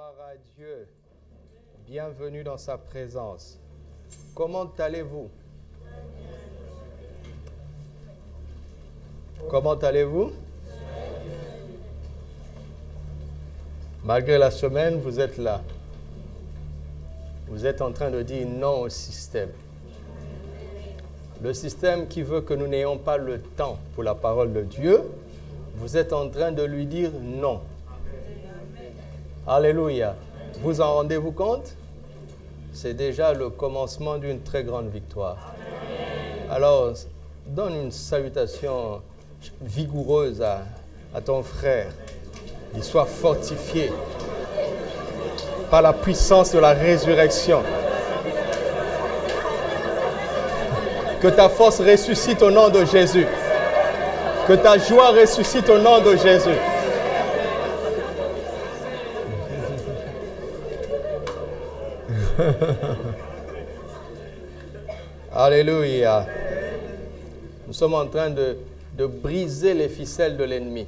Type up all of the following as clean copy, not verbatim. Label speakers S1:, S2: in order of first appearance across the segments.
S1: Gloire à Dieu. Bienvenue dans sa présence. Comment allez-vous? Comment allez-vous? Malgré la semaine, vous êtes là. Vous êtes en train de dire non au système. Le système qui veut que nous n'ayons pas le temps pour la parole de Dieu, vous êtes en train de lui dire non. Alléluia. Vous en rendez-vous compte? C'est déjà le commencement d'une très grande victoire. Alors, donne une salutation vigoureuse à ton frère. Il soit fortifié par la puissance de la résurrection. Que ta force ressuscite au nom de Jésus. Que ta joie ressuscite au nom de Jésus. Alléluia. Nous sommes en train de briser les ficelles de l'ennemi.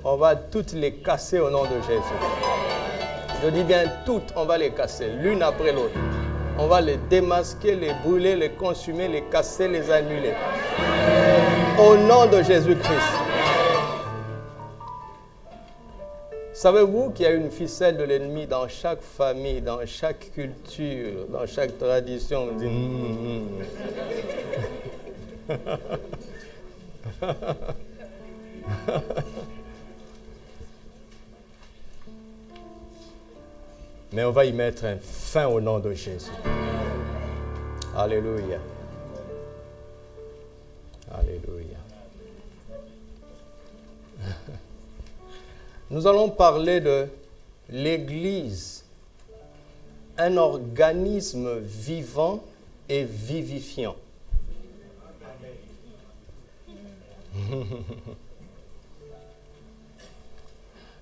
S1: On va toutes les casser au nom de Jésus. Je dis bien toutes, on va les casser, l'une après l'autre. On va les démasquer, les brûler, les consumer, les casser, les annuler. Au nom de Jésus-Christ. Savez-vous qu'il y a une ficelle de l'ennemi dans chaque famille, dans chaque culture, dans chaque tradition? On dit, Mais on va y mettre un fin au nom de Jésus. Alléluia. Alléluia. Nous allons parler de l'Église, un organisme vivant et vivifiant.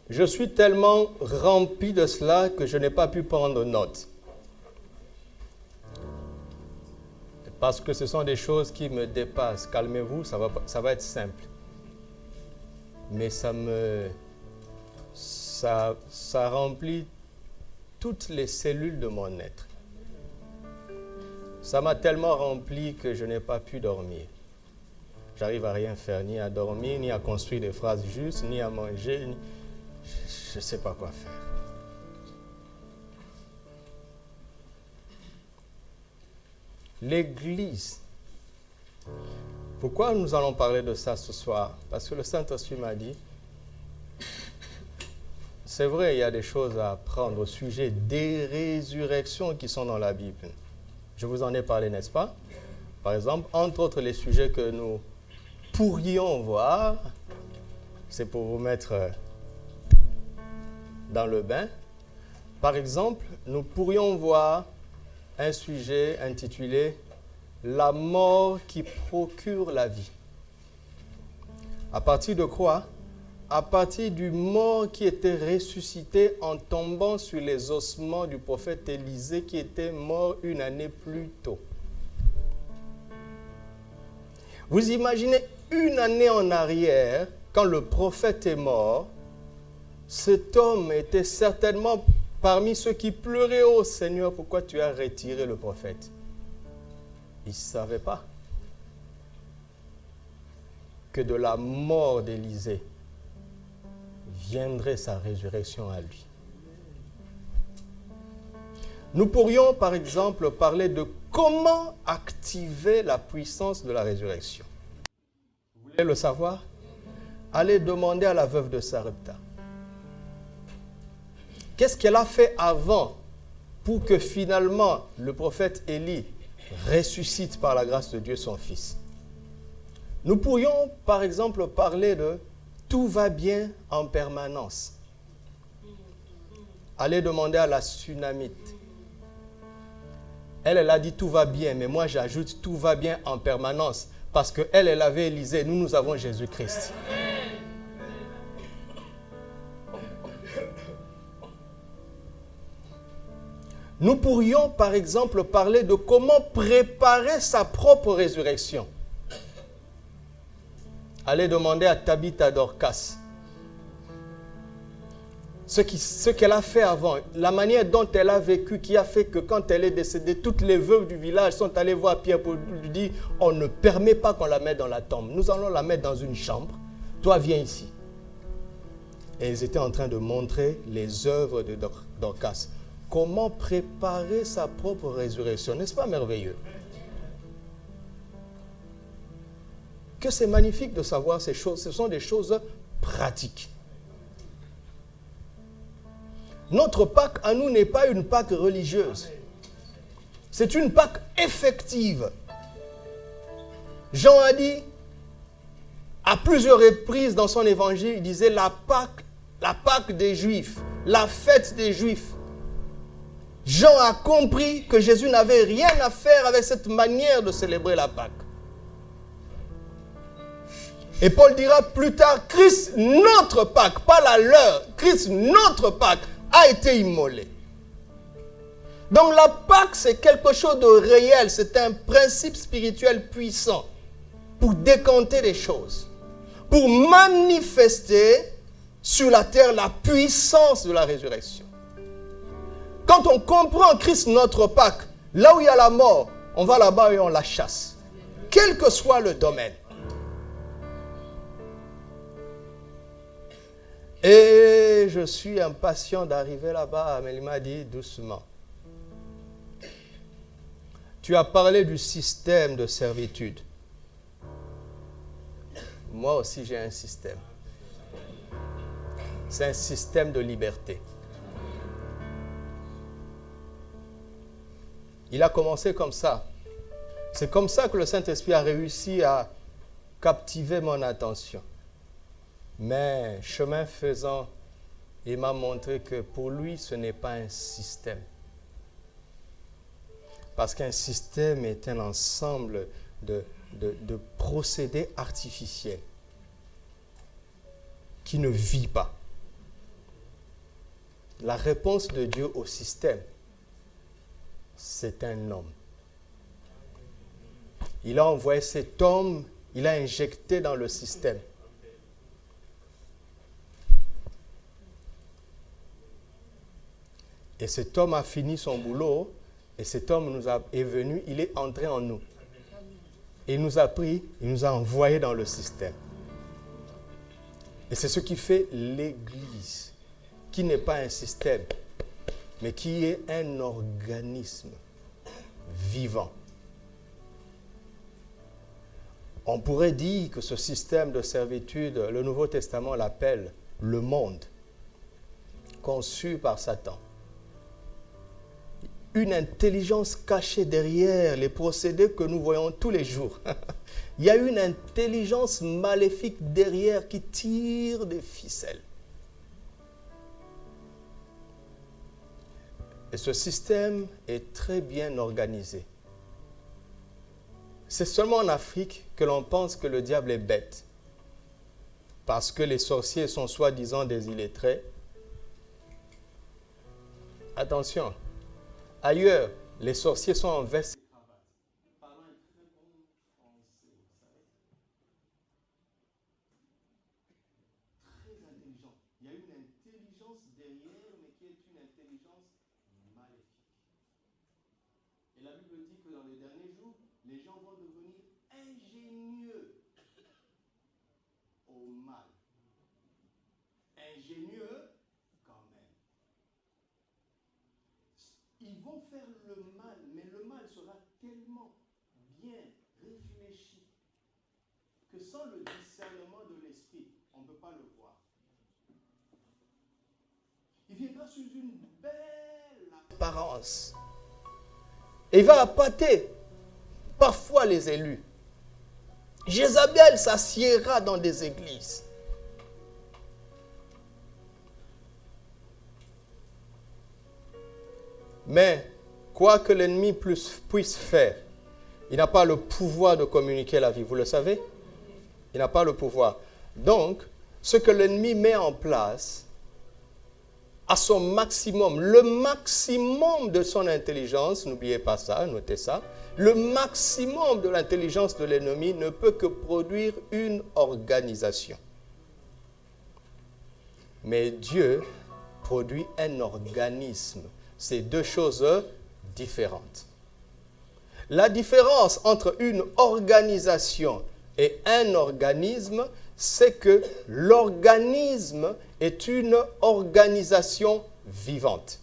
S1: Je suis tellement rempli de cela que je n'ai pas pu prendre note. Parce que ce sont des choses qui me dépassent. Calmez-vous, ça va être simple. Mais ça remplit toutes les cellules de mon être. Ça m'a tellement rempli que je n'ai pas pu dormir. J'arrive à rien faire, ni à dormir, ni à construire des phrases justes, ni à manger. Je ne sais pas quoi faire. L'Église. Pourquoi nous allons parler de ça ce soir? Parce que le Saint-Esprit m'a dit, c'est vrai, il y a des choses à apprendre au sujet des résurrections qui sont dans la Bible. Je vous en ai parlé, n'est-ce pas? Par exemple, entre autres les sujets que nous pourrions voir, c'est pour vous mettre dans le bain. Par exemple, nous pourrions voir un sujet intitulé « La mort qui procure la vie ». À partir de quoi? À partir du mort qui était ressuscité en tombant sur les ossements du prophète Élisée qui était mort une année plus tôt. Vous imaginez une année en arrière, quand le prophète est mort, cet homme était certainement parmi ceux qui pleuraient « Oh Seigneur, pourquoi tu as retiré le prophète ?» Il ne savait pas que de la mort d'Élisée viendrait sa résurrection à lui. Nous pourrions par exemple parler de comment activer la puissance de la résurrection. Vous voulez le savoir? Allez demander à la veuve de Sarepta. Qu'est-ce qu'elle a fait avant pour que finalement le prophète Élie ressuscite par la grâce de Dieu son fils? Nous pourrions par exemple parler de tout va bien en permanence. Allez demander à la Sunamite. Elle a dit tout va bien, mais moi j'ajoute tout va bien en permanence. Parce qu'elle avait Élisée, nous avons Jésus-Christ. Nous pourrions par exemple parler de comment préparer sa propre résurrection. Allez demander à Tabitha Dorcas. ce qu'elle a fait avant, la manière dont elle a vécu, qui a fait que quand elle est décédée, toutes les veuves du village sont allées voir Pierre pour lui dire, on ne permet pas qu'on la mette dans la tombe. Nous allons la mettre dans une chambre. Toi, viens ici. Et ils étaient en train de montrer les œuvres de Dorcas. Comment préparer sa propre résurrection. N'est-ce pas merveilleux? Que c'est magnifique de savoir ces choses. Ce sont des choses pratiques. Notre Pâque à nous n'est pas une Pâque religieuse. C'est une Pâque effective. Jean a dit, à plusieurs reprises dans son évangile, il disait la Pâque des Juifs, la fête des Juifs. Jean a compris que Jésus n'avait rien à faire avec cette manière de célébrer la Pâque. Et Paul dira plus tard, Christ, notre Pâque, pas la leur, Christ, notre Pâque, a été immolé. Donc la Pâque, c'est quelque chose de réel, c'est un principe spirituel puissant pour décanter les choses, pour manifester sur la terre la puissance de la résurrection. Quand on comprend Christ, notre Pâque, là où il y a la mort, on va là-bas et on la chasse, quel que soit le domaine. Et je suis impatient d'arriver là-bas, mais il m'a dit doucement. Tu as parlé du système de servitude. Moi aussi j'ai un système. C'est un système de liberté. Il a commencé comme ça. C'est comme ça que le Saint-Esprit a réussi à captiver mon attention. Mais chemin faisant, il m'a montré que pour lui, ce n'est pas un système. Parce qu'un système est un ensemble de procédés artificiels qui ne vit pas. La réponse de Dieu au système, c'est un homme. Il a envoyé cet homme, il a injecté dans le système. Et cet homme a fini son boulot, et cet homme est venu, il est entré en nous. Et il nous a pris, il nous a envoyés dans le système. Et c'est ce qui fait l'Église, qui n'est pas un système, mais qui est un organisme vivant. On pourrait dire que ce système de servitude, le Nouveau Testament l'appelle le monde, conçu par Satan. Une intelligence cachée derrière les procédés que nous voyons tous les jours. Il y a une intelligence maléfique derrière qui tire des ficelles. Et ce système est très bien organisé. C'est seulement en Afrique que l'on pense que le diable est bête. Parce que les sorciers sont soi-disant des illettrés. Attention. Ailleurs, les sorciers sont en veste. Parlant un très bon français, vous savez. Très intelligent. Il y a une intelligence derrière, mais qui est une intelligence maléfique. Et la Bible dit que dans les derniers jours, les gens vont devenir ingénieux au mal. Ingénieux quand même. Ils vont faire le mal, mais le mal sera tellement bien réfléchi que sans le discernement de l'esprit, on ne peut pas le voir. Il viendra sous une belle apparence. Et il va appâter parfois les élus. Jézabel s'assiera dans des églises. Mais, quoi que l'ennemi puisse faire, il n'a pas le pouvoir de communiquer la vie. Vous le savez? Il n'a pas le pouvoir. Donc, ce que l'ennemi met en place, à son maximum, le maximum de son intelligence, n'oubliez pas ça, notez ça, le maximum de l'intelligence de l'ennemi ne peut que produire une organisation. Mais Dieu produit un organisme. C'est deux choses différentes. La différence entre une organisation et un organisme, c'est que l'organisme est une organisation vivante.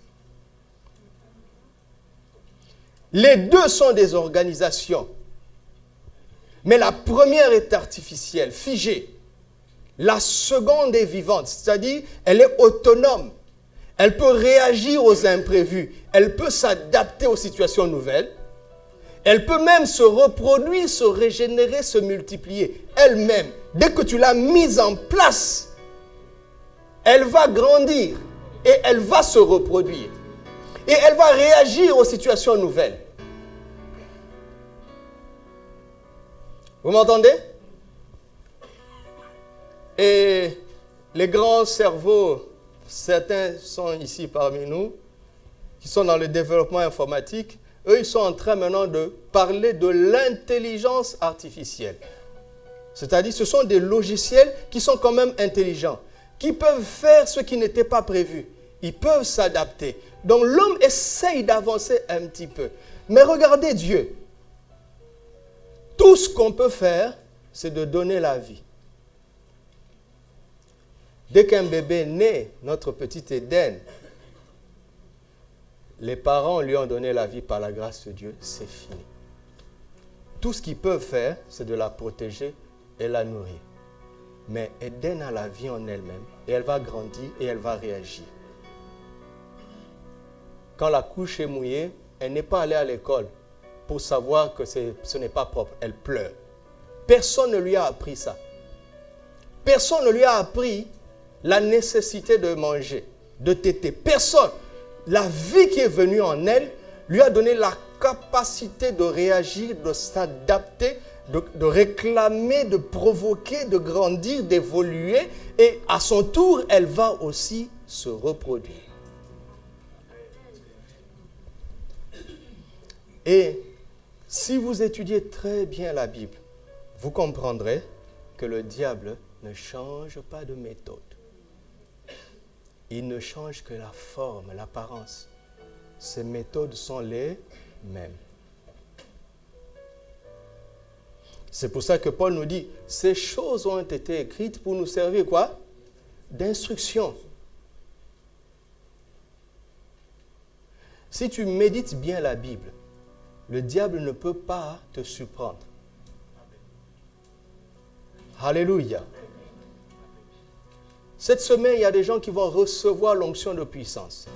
S1: Les deux sont des organisations. Mais la première est artificielle, figée. La seconde est vivante, c'est-à-dire elle est autonome. Elle peut réagir aux imprévus. Elle peut s'adapter aux situations nouvelles. Elle peut même se reproduire, se régénérer, se multiplier. Elle-même, dès que tu l'as mise en place, elle va grandir et elle va se reproduire. Et elle va réagir aux situations nouvelles. Vous m'entendez? Et les grands cerveaux, certains sont ici parmi nous, qui sont dans le développement informatique, eux, ils sont en train maintenant de parler de l'intelligence artificielle. C'est-à-dire, ce sont des logiciels qui sont quand même intelligents, qui peuvent faire ce qui n'était pas prévu. Ils peuvent s'adapter. Donc, l'homme essaye d'avancer un petit peu. Mais regardez Dieu. Tout ce qu'on peut faire, c'est de donner la vie. Dès qu'un bébé naît, notre petit Éden, les parents lui ont donné la vie par la grâce de Dieu, c'est fini. Tout ce qu'ils peuvent faire, c'est de la protéger et la nourrir. Mais Éden a la vie en elle-même et elle va grandir et elle va réagir. Quand la couche est mouillée, elle n'est pas allée à l'école pour savoir que ce n'est pas propre. Elle pleure. Personne ne lui a appris ça. Personne ne lui a appris la nécessité de manger, de téter. Personne. La vie qui est venue en elle lui a donné la capacité de réagir, de s'adapter, de réclamer, de provoquer, de grandir, d'évoluer. Et à son tour, elle va aussi se reproduire. Et si vous étudiez très bien la Bible, vous comprendrez que le diable ne change pas de méthode. Il ne change que la forme, l'apparence. Ses méthodes sont les mêmes. C'est pour ça que Paul nous dit, ces choses ont été écrites pour nous servir quoi? D'instruction. Si tu médites bien la Bible, le diable ne peut pas te surprendre. Alléluia. Cette semaine, il y a des gens qui vont recevoir l'onction de puissance.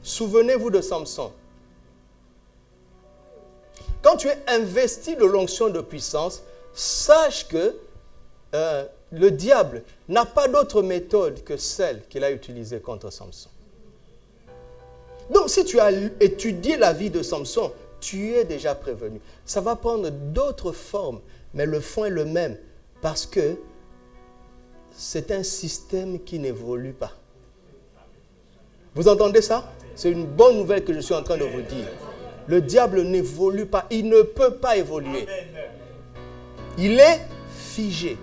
S1: Souvenez-vous de Samson. Quand tu es investi de l'onction de puissance, sache que le diable n'a pas d'autre méthode que celle qu'il a utilisée contre Samson. Donc, si tu as étudié la vie de Samson, tu es déjà prévenu. Ça va prendre d'autres formes, mais le fond est le même, parce que c'est un système qui n'évolue pas. Vous entendez ça? C'est une bonne nouvelle que je suis en train de vous dire. Le diable n'évolue pas. Il ne peut pas évoluer. Il est figé.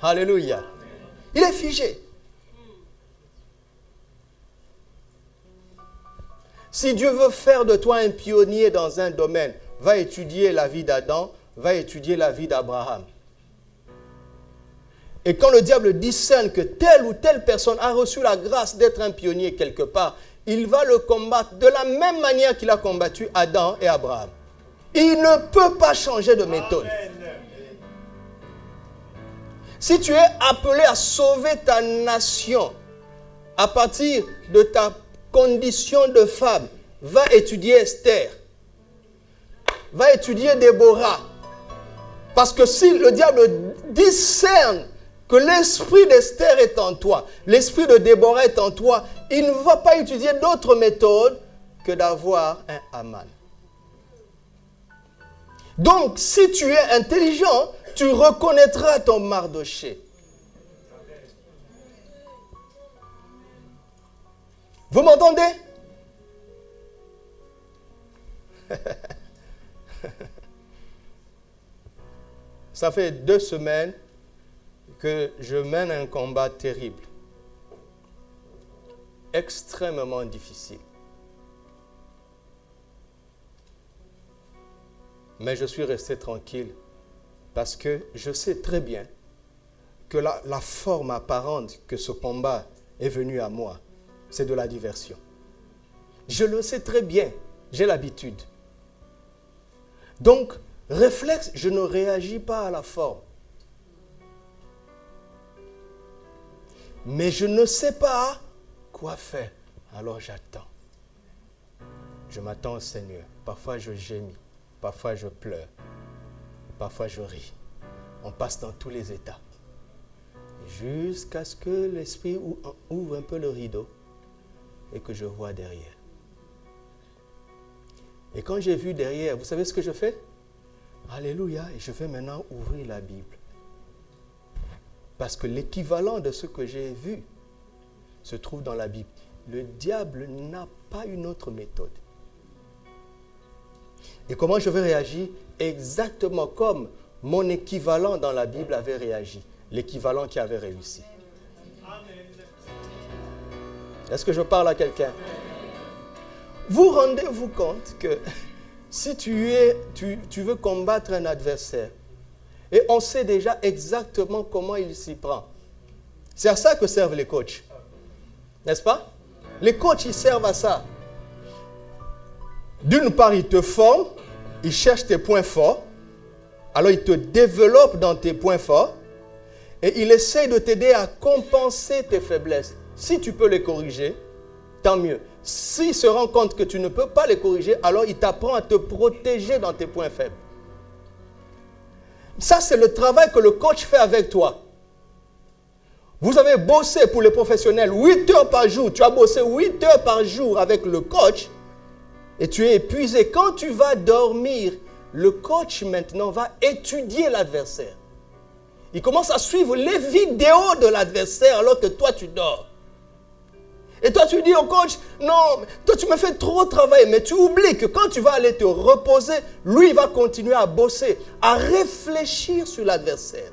S1: Alléluia. Il est figé. Si Dieu veut faire de toi un pionnier dans un domaine, va étudier la vie d'Adam, va étudier la vie d'Abraham. Et quand le diable discerne que telle ou telle personne a reçu la grâce d'être un pionnier quelque part, il va le combattre de la même manière qu'il a combattu Adam et Abraham. Il ne peut pas changer de méthode. Si tu es appelé à sauver ta nation à partir de ta condition de femme, va étudier Esther. Va étudier Déborah. Parce que si le diable discerne que l'esprit d'Esther est en toi, l'esprit de Déborah est en toi, il ne va pas étudier d'autres méthodes que d'avoir un Haman. Donc, si tu es intelligent, tu reconnaîtras ton Mardoché. Vous m'entendez? Ça fait 2 semaines que je mène un combat terrible, extrêmement difficile. Mais je suis resté tranquille parce que je sais très bien que la forme apparente que ce combat est venu à moi, c'est de la diversion. Je le sais très bien, j'ai l'habitude. Donc, réflexe, je ne réagis pas à la forme. Mais je ne sais pas quoi faire. Alors j'attends. Je m'attends au Seigneur. Parfois je gémis, parfois je pleure, parfois je ris. On passe dans tous les états. Jusqu'à ce que l'Esprit ouvre un peu le rideau et que je vois derrière. Et quand j'ai vu derrière, vous savez ce que je fais? Alléluia, et je vais maintenant ouvrir la Bible. Parce que l'équivalent de ce que j'ai vu se trouve dans la Bible. Le diable n'a pas une autre méthode. Et comment je vais réagir? Exactement comme mon équivalent dans la Bible avait réagi. L'équivalent qui avait réussi. Est-ce que je parle à quelqu'un? Vous rendez-vous compte que si tu veux combattre un adversaire, et on sait déjà exactement comment il s'y prend. C'est à ça que servent les coachs. N'est-ce pas? Les coachs, ils servent à ça. D'une part, ils te forment, ils cherchent tes points forts, alors ils te développent dans tes points forts, et ils essayent de t'aider à compenser tes faiblesses. Si tu peux les corriger, tant mieux. S'ils se rendent compte que tu ne peux pas les corriger, alors ils t'apprennent à te protéger dans tes points faibles. Ça, c'est le travail que le coach fait avec toi. Vous avez bossé pour les professionnels 8 heures par jour. Tu as bossé 8 heures par jour avec le coach et tu es épuisé. Quand tu vas dormir, le coach maintenant va étudier l'adversaire. Il commence à suivre les vidéos de l'adversaire alors que toi, tu dors. Et toi, tu dis au coach, non, toi, tu me fais trop travailler. Mais tu oublies que quand tu vas aller te reposer, lui, il va continuer à bosser, à réfléchir sur l'adversaire.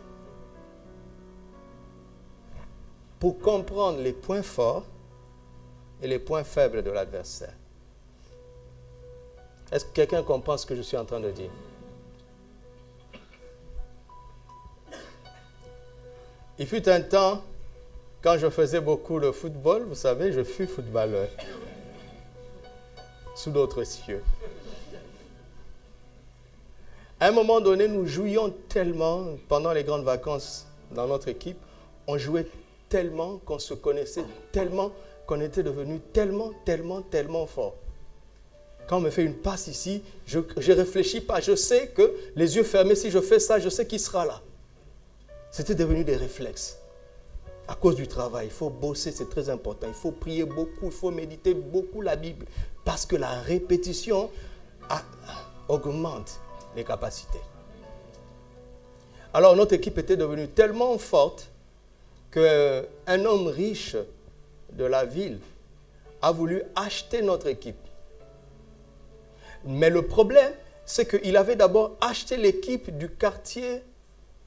S1: Pour comprendre les points forts et les points faibles de l'adversaire. Est-ce que quelqu'un comprend ce que je suis en train de dire? Il fut un temps, quand je faisais beaucoup le football, vous savez, je fus footballeur. Sous d'autres cieux. À un moment donné, nous jouions tellement, pendant les grandes vacances dans notre équipe, on jouait tellement qu'on se connaissait tellement qu'on était devenus tellement forts. Quand on me fait une passe ici, je ne réfléchis pas. Je sais que les yeux fermés, si je fais ça, je sais qui sera là. C'était devenu des réflexes. À cause du travail, il faut bosser, c'est très important. Il faut prier beaucoup, il faut méditer beaucoup la Bible. Parce que la répétition augmente les capacités. Alors notre équipe était devenue tellement forte qu'un homme riche de la ville a voulu acheter notre équipe. Mais le problème, c'est qu'il avait d'abord acheté l'équipe du quartier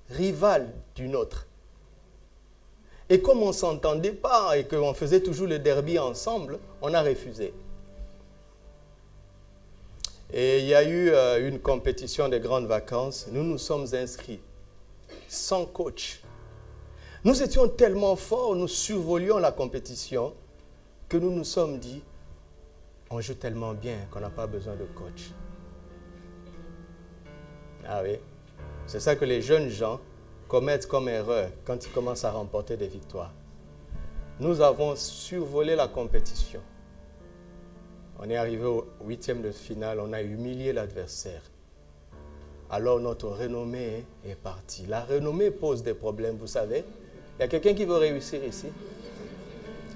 S1: rival du nôtre. Et comme on ne s'entendait pas et qu'on faisait toujours le derby ensemble, on a refusé. Et il y a eu une compétition des grandes vacances. Nous nous sommes inscrits, sans coach. Nous étions tellement forts, nous survolions la compétition, que nous nous sommes dit, on joue tellement bien qu'on n'a pas besoin de coach. Ah oui, c'est ça que les jeunes gens commettent comme erreur quand ils commencent à remporter des victoires. Nous avons survolé la compétition. On est arrivé au 8e de finale, on a humilié l'adversaire. Alors notre renommée est partie. La renommée pose des problèmes, vous savez. Il y a quelqu'un qui veut réussir ici.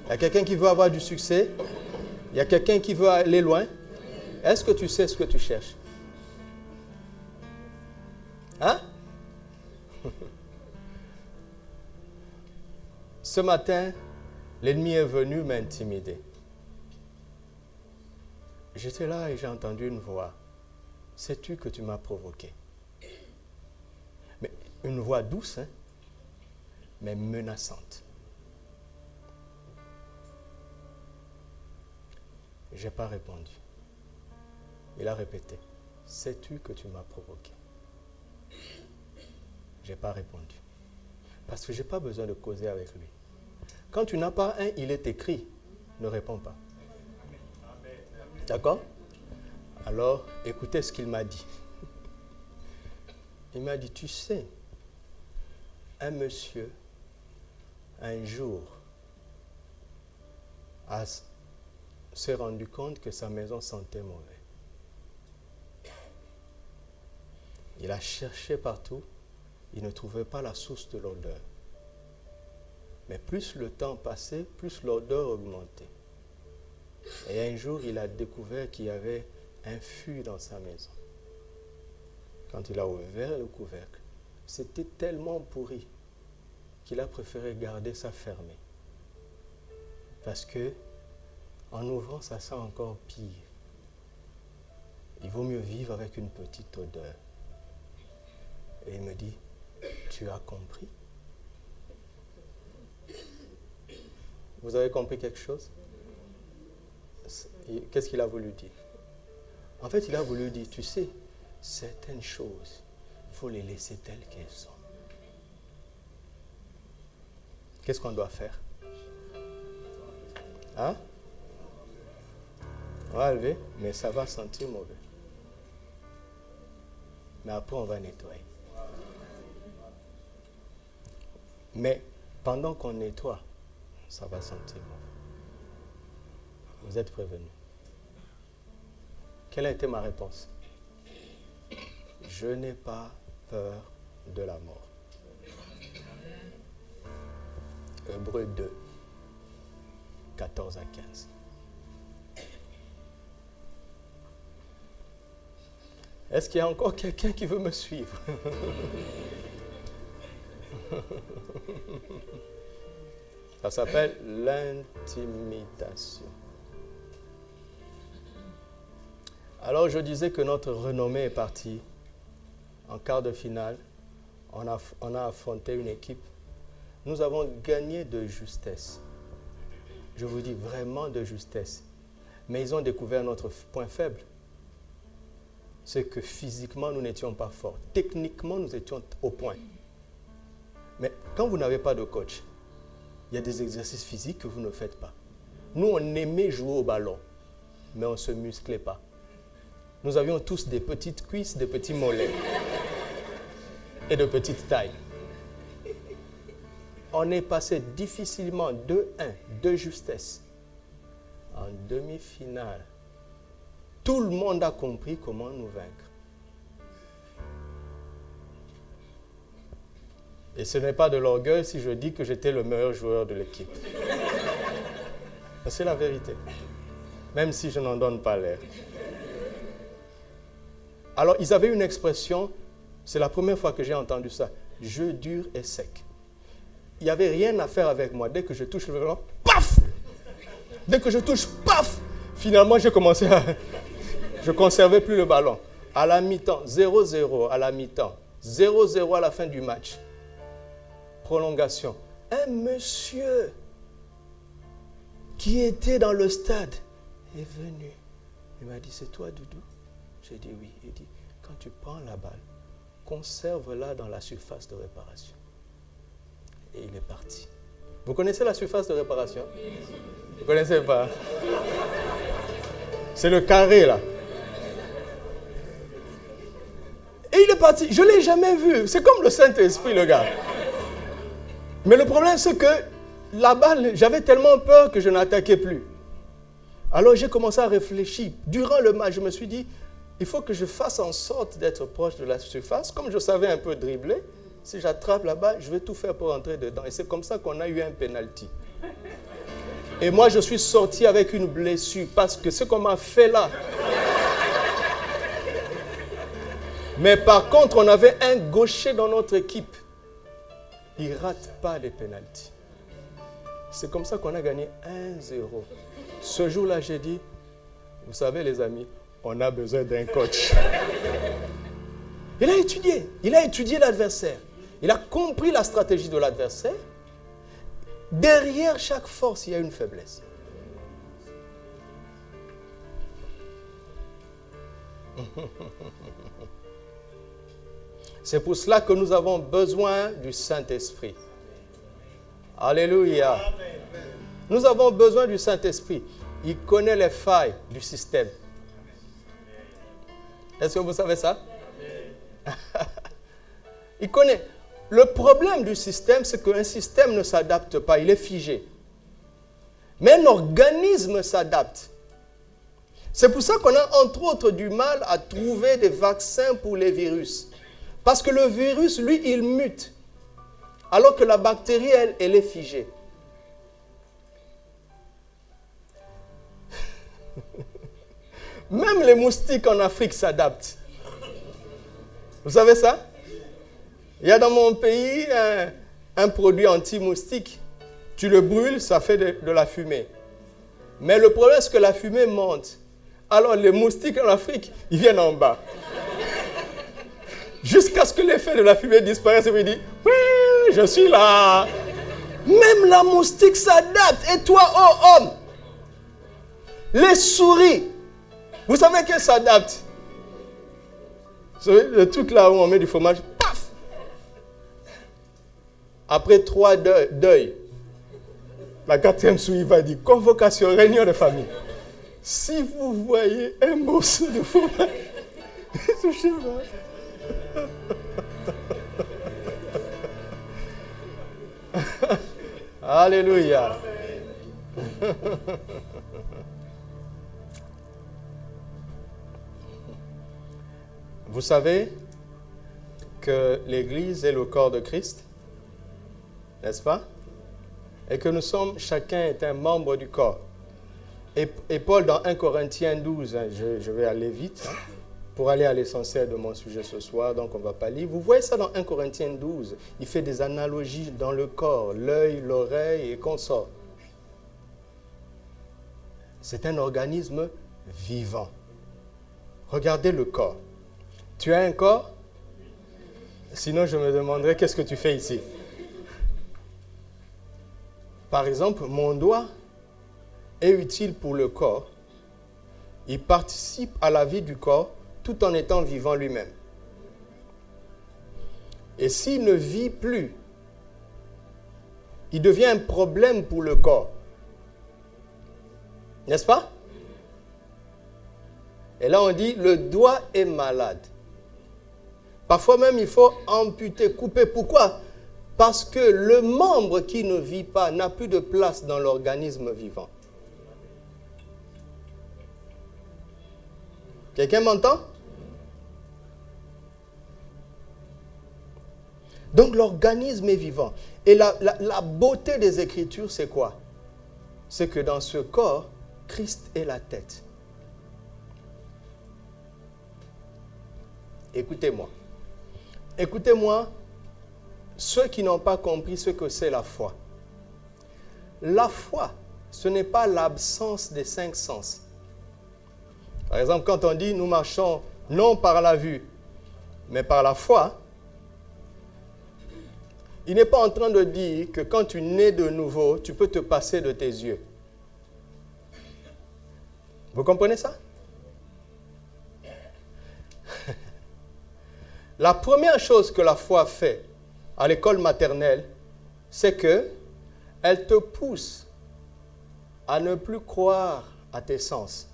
S1: Il y a quelqu'un qui veut avoir du succès. Il y a quelqu'un qui veut aller loin. Est-ce que tu sais ce que tu cherches? Hein? Ce matin, l'ennemi est venu m'intimider. J'étais là et j'ai entendu une voix. Sais-tu que tu m'as provoqué? Mais une voix douce, hein? mais menaçante. Je n'ai pas répondu. Il a répété, sais-tu que tu m'as provoqué? Je n'ai pas répondu. Parce que je n'ai pas besoin de causer avec lui. Quand tu n'as pas un, il est écrit, ne réponds pas. D'accord? Alors, écoutez ce qu'il m'a dit. Il m'a dit, tu sais, un monsieur, un jour, s'est rendu compte que sa maison sentait mauvais. Il a cherché partout, il ne trouvait pas la source de l'odeur. Mais plus le temps passait, plus l'odeur augmentait. Et un jour, il a découvert qu'il y avait un fût dans sa maison. Quand il a ouvert le couvercle, c'était tellement pourri qu'il a préféré garder ça fermé. Parce que, en ouvrant, ça sent encore pire. Il vaut mieux vivre avec une petite odeur. Et il me dit, tu as compris? Vous avez compris quelque chose? Qu'est-ce qu'il a voulu dire? En fait, il a voulu dire, tu sais, certaines choses, il faut les laisser telles qu'elles sont. Qu'est-ce qu'on doit faire? Hein? On va lever, mais ça va sentir mauvais. Mais après, on va nettoyer. Mais pendant qu'on nettoie, ça va sentir mauvais. Vous êtes prévenus. Quelle a été ma réponse? Je n'ai pas peur de la mort. Hébreux 2, 14 à 15. Est-ce qu'il y a encore quelqu'un qui veut me suivre? Ça s'appelle l'intimidation. Alors je disais que notre renommée est partie en quart de finale. On a affronté une équipe. Nous avons gagné de justesse. Je vous dis vraiment de justesse. Mais ils ont découvert notre point faible. C'est que physiquement, nous n'étions pas forts. Techniquement, nous étions au point. Mais quand vous n'avez pas de coach, il y a des exercices physiques que vous ne faites pas. Nous, on aimait jouer au ballon, mais on ne se musclait pas. Nous avions tous des petites cuisses, des petits mollets et de petites tailles. On est passé difficilement 2-1, de justesse. En demi-finale, tout le monde a compris comment nous vaincre. Et ce n'est pas de l'orgueil si je dis que j'étais le meilleur joueur de l'équipe. C'est la vérité. Même si je n'en donne pas l'air. Alors, ils avaient une expression, c'est la première fois que j'ai entendu ça. Jeu dur et sec. Il n'y avait rien à faire avec moi. Dès que je touche le ballon, paf! Dès que je touche, paf! Finalement, j'ai commencé à... Je ne conservais plus le ballon. À la mi-temps, 0-0 à la mi-temps. 0-0 à la fin du match. Prolongation. Un monsieur qui était dans le stade est venu. Il m'a dit, c'est toi, Doudou? J'ai dit oui. Il dit, quand tu prends la balle, conserve-la dans la surface de réparation. Et il est parti. Vous connaissez la surface de réparation? Vous ne connaissez pas? C'est le carré là. Et il est parti. Je ne l'ai jamais vu. C'est comme le Saint-Esprit, le gars. Mais le problème, c'est que la balle, j'avais tellement peur que je n'attaquais plus. Alors j'ai commencé à réfléchir. Durant le match, je me suis dit, il faut que je fasse en sorte d'être proche de la surface. Comme je savais un peu dribbler, si j'attrape la balle, je vais tout faire pour entrer dedans. Et c'est comme ça qu'on a eu un penalty. Et moi, je suis sorti avec une blessure parce que ce qu'on m'a fait là. Mais par contre, on avait un gaucher dans notre équipe. Il ne rate pas les pénaltys. C'est comme ça qu'on a gagné 1-0. Ce jour-là, j'ai dit, vous savez les amis, on a besoin d'un coach. Il a étudié l'adversaire. Il a compris la stratégie de l'adversaire. Derrière chaque force, il y a une faiblesse. C'est pour cela que nous avons besoin du Saint-Esprit. Alléluia. Nous avons besoin du Saint-Esprit. Il connaît les failles du système. Est-ce que vous savez ça? Il connaît. Le problème du système, c'est qu'un système ne s'adapte pas, il est figé. Mais un organisme s'adapte. C'est pour ça qu'on a entre autres du mal à trouver des vaccins pour les virus. Parce que le virus, lui, il mute. Alors que la bactérie, elle est figée. Même les moustiques en Afrique s'adaptent. Vous savez ça? Il y a dans mon pays un produit anti-moustique. Tu le brûles, ça fait de la fumée. Mais le problème, c'est que la fumée monte. Alors les moustiques en Afrique, ils viennent en bas. Jusqu'à ce que l'effet de la fumée disparaisse et il dit, oui, je suis là. Même la moustique s'adapte. Et toi, oh homme, les souris, vous savez qu'elles s'adaptent. Vous savez, le truc là où on met du fromage, paf. Après 3 deuils, la 4e souris va dire, convocation, réunion de famille. Si vous voyez un morceau de fromage, touchez-moi. Alléluia. Vous savez que l'Église est le corps de Christ, n'est-ce pas? Et que nous sommes, chacun est un membre du corps. Et Paul, dans 1 Corinthiens 12, je vais aller vite, pour aller à l'essentiel de mon sujet ce soir, donc on ne va pas lire. Vous voyez ça dans 1 Corinthiens 12, il fait des analogies dans le corps, l'œil, l'oreille et consorts. C'est un organisme vivant. Regardez le corps. Tu as un corps? Sinon, je me demanderais qu'est-ce que tu fais ici? Par exemple, mon doigt est utile pour le corps. Il participe à la vie du corps tout en étant vivant lui-même. Et s'il ne vit plus, il devient un problème pour le corps. N'est-ce pas? Et là, on dit, le doigt est malade. Parfois même, il faut amputer, couper. Pourquoi? Parce que le membre qui ne vit pas n'a plus de place dans l'organisme vivant. Quelqu'un m'entend? Donc l'organisme est vivant. Et la beauté des Écritures, c'est quoi? C'est que dans ce corps, Christ est la tête. Écoutez-moi. Écoutez-moi, ceux qui n'ont pas compris ce que c'est la foi. La foi, ce n'est pas l'absence des 5 sens. Par exemple, quand on dit nous marchons non par la vue, mais par la foi, il n'est pas en train de dire que quand tu nais de nouveau, tu peux te passer de tes yeux. Vous comprenez ça? La première chose que la foi fait à l'école maternelle, c'est qu'elle te pousse à ne plus croire à tes sens.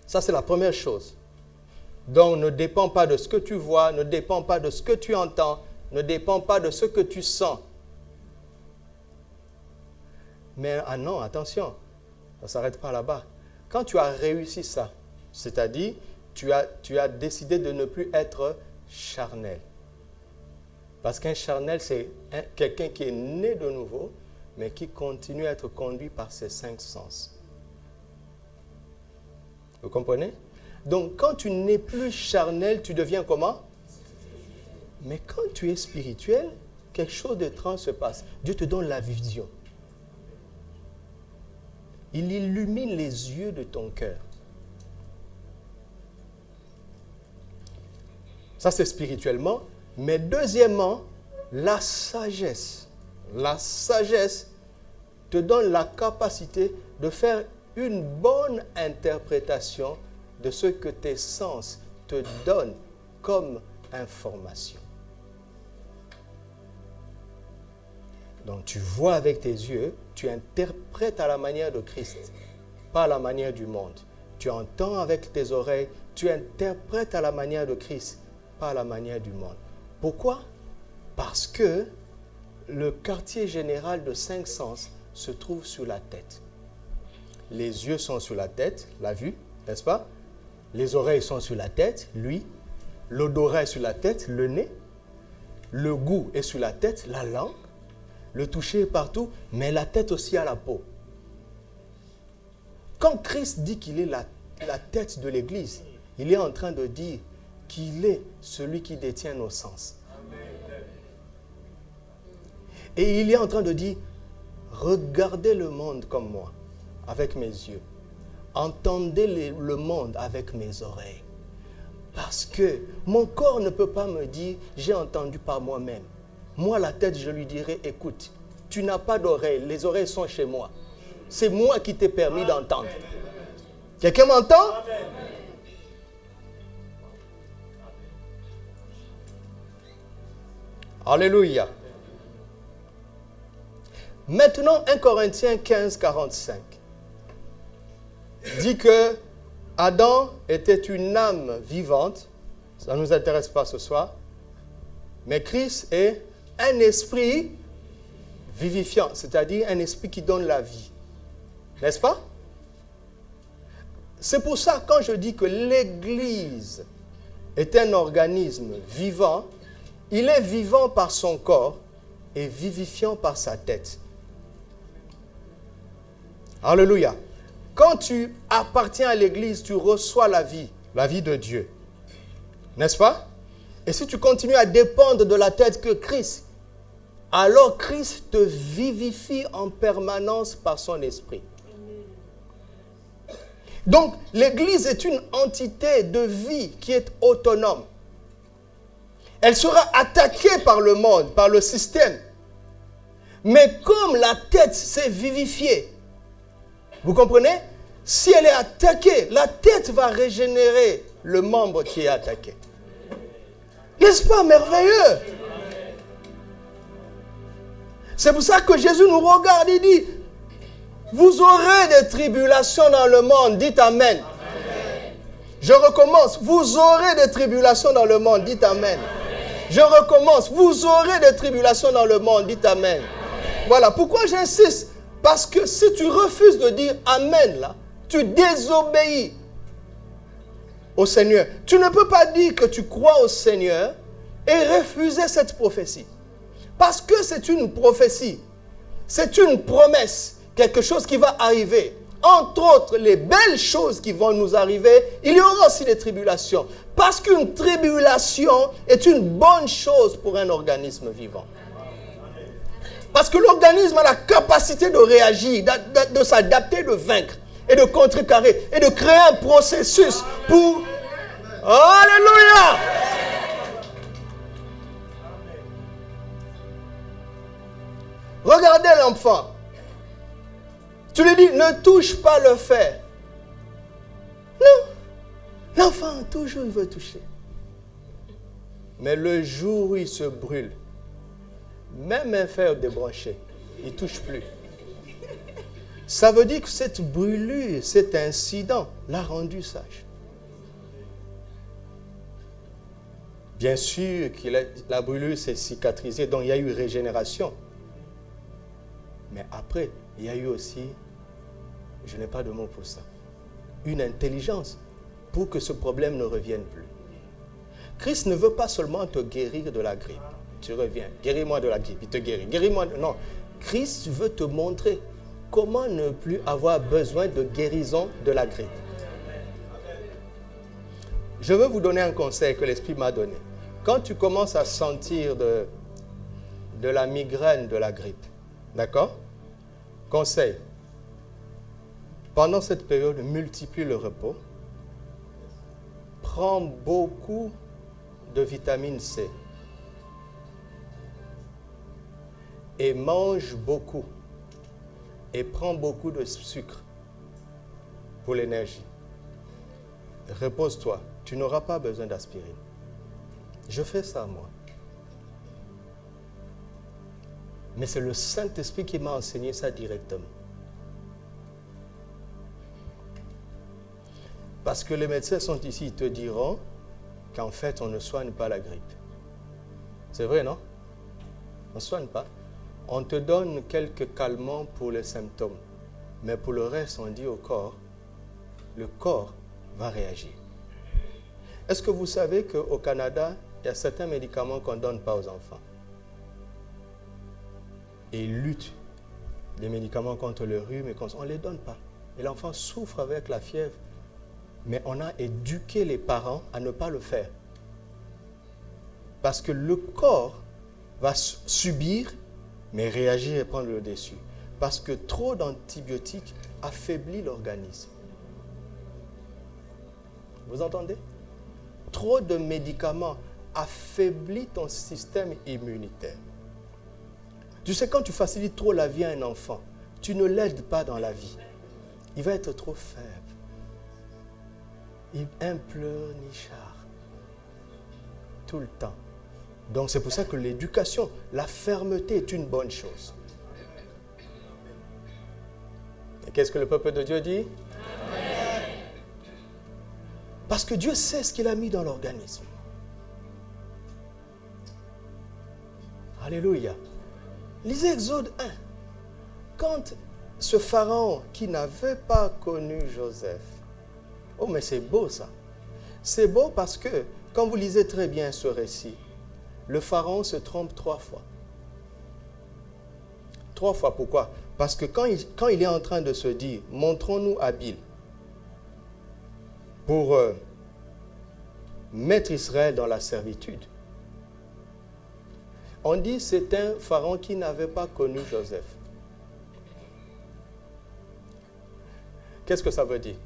S1: Ça, c'est la première chose. Donc, ne dépend pas de ce que tu vois, ne dépend pas de ce que tu entends, ne dépend pas de ce que tu sens. Mais, ah non, attention, ça ne s'arrête pas là-bas. Quand tu as réussi ça, c'est-à-dire, tu as décidé de ne plus être charnel. Parce qu'un charnel, c'est quelqu'un qui est né de nouveau, mais qui continue à être conduit par ses 5 sens. Vous comprenez? Donc, quand tu n'es plus charnel, tu deviens comment? Mais quand tu es spirituel, quelque chose d'étrange se passe. Dieu te donne la vision. Il illumine les yeux de ton cœur. Ça, c'est spirituellement. Mais deuxièmement, la sagesse. La sagesse te donne la capacité de faire une bonne interprétation de ce que tes sens te donnent comme information. Donc tu vois avec tes yeux, tu interprètes à la manière de Christ, pas à la manière du monde. Tu entends avec tes oreilles, tu interprètes à la manière de Christ, pas à la manière du monde. Pourquoi? Parce que le quartier général de 5 sens se trouve sur la tête. Les yeux sont sur la tête, la vue, n'est-ce pas? Les oreilles sont sur la tête, l'ouïe. L'odorat est sur la tête, le nez. Le goût est sur la tête, la langue. Le toucher est partout, mais la tête aussi à la peau. Quand Christ dit qu'il est la tête de l'Église, il est en train de dire qu'il est celui qui détient nos sens. Et il est en train de dire, regardez le monde comme moi, avec mes yeux. Entendez le monde avec mes oreilles. Parce que mon corps ne peut pas me dire, j'ai entendu par moi-même. Moi, la tête, je lui dirai, écoute, tu n'as pas d'oreilles, les oreilles sont chez moi. C'est moi qui t'ai permis d'entendre. Quelqu'un m'entend? Alléluia. Maintenant, 1 Corinthiens 15, 45 dit que Adam était une âme vivante. Ça ne nous intéresse pas ce soir. Mais Christ est un esprit vivifiant, c'est-à-dire un esprit qui donne la vie. N'est-ce pas? C'est pour ça, quand je dis que l'Église est un organisme vivant, il est vivant par son corps et vivifiant par sa tête. Alléluia. Quand tu appartiens à l'Église, tu reçois la vie de Dieu. N'est-ce pas? Et si tu continues à dépendre de la tête que Christ, alors Christ te vivifie en permanence par son esprit. Donc, l'Église est une entité de vie qui est autonome. Elle sera attaquée par le monde, par le système. Mais comme la tête s'est vivifiée, vous comprenez? Si elle est attaquée, la tête va régénérer le membre qui est attaqué. N'est-ce pas merveilleux? C'est pour ça que Jésus nous regarde et dit, vous aurez des tribulations dans le monde, dites Amen. Amen. Je recommence, vous aurez des tribulations dans le monde, dites Amen. Amen. Je recommence, vous aurez des tribulations dans le monde, dites Amen. Amen. Voilà, pourquoi j'insiste? Parce que si tu refuses de dire Amen, là, tu désobéis au Seigneur. Tu ne peux pas dire que tu crois au Seigneur et refuser cette prophétie. Parce que c'est une prophétie. C'est une promesse. Quelque chose qui va arriver. Entre autres, les belles choses qui vont nous arriver, il y aura aussi des tribulations. Parce qu'une tribulation est une bonne chose pour un organisme vivant. Parce que l'organisme a la capacité de réagir, de s'adapter, de vaincre et de contrecarrer et de créer un processus pour... Alléluia! Regardez l'enfant. Tu lui dis, ne touche pas le fer. Non. L'enfant, toujours, il veut toucher. Mais le jour où il se brûle, même un fer débranché, il ne touche plus. Ça veut dire que cette brûlure, cet incident l'a rendu sage. Bien sûr que la brûlure s'est cicatrisée, donc il y a eu régénération. Mais après, il y a eu aussi, je n'ai pas de mot pour ça, une intelligence pour que ce problème ne revienne plus. Christ ne veut pas seulement te guérir de la grippe. Tu reviens, guéris-moi de la grippe, il te guérit. Guéris-moi de... Non, Christ veut te montrer comment ne plus avoir besoin de guérison de la grippe. Je veux vous donner un conseil que l'Esprit m'a donné. Quand tu commences à sentir de la migraine de la grippe, d'accord? Conseil. Pendant cette période, multiplie le repos. Prends beaucoup de vitamine C et mange beaucoup et prends beaucoup de sucre pour l'énergie, repose-toi, tu n'auras pas besoin d'aspirine. Je fais ça, moi. Mais c'est le Saint-Esprit qui m'a enseigné ça directement. Parce que les médecins sont ici, ils te diront qu'en fait, on ne soigne pas la grippe. C'est vrai, non? On ne soigne pas. On te donne quelques calmants pour les symptômes. Mais pour le reste, on dit au corps, le corps va réagir. Est-ce que vous savez qu'au Canada, il y a certains médicaments qu'on ne donne pas aux enfants? Et ils luttent des médicaments contre le rhume, et on ne les donne pas. Et l'enfant souffre avec la fièvre. Mais on a éduqué les parents à ne pas le faire. Parce que le corps va subir, mais réagir et prendre le dessus. Parce que trop d'antibiotiques affaiblit l'organisme. Vous entendez? Trop de médicaments affaiblit ton système immunitaire. Tu sais, quand tu facilites trop la vie à un enfant, tu ne l'aides pas dans la vie. Il va être trop faible. Un pleurnichard. Tout le temps. Donc c'est pour ça que l'éducation, la fermeté est une bonne chose. Et qu'est-ce que le peuple de Dieu dit? Amen. Parce que Dieu sait ce qu'il a mis dans l'organisme. Alléluia. Lisez Exode 1. Quand ce pharaon qui n'avait pas connu Joseph, oh, mais c'est beau ça. C'est beau parce que, quand vous lisez très bien ce récit, le pharaon se trompe 3 fois. 3 fois, pourquoi? Parce que quand il est en train de se dire, montrons-nous habiles pour mettre Israël dans la servitude, on dit c'est un pharaon qui n'avait pas connu Joseph. Qu'est-ce que ça veut dire?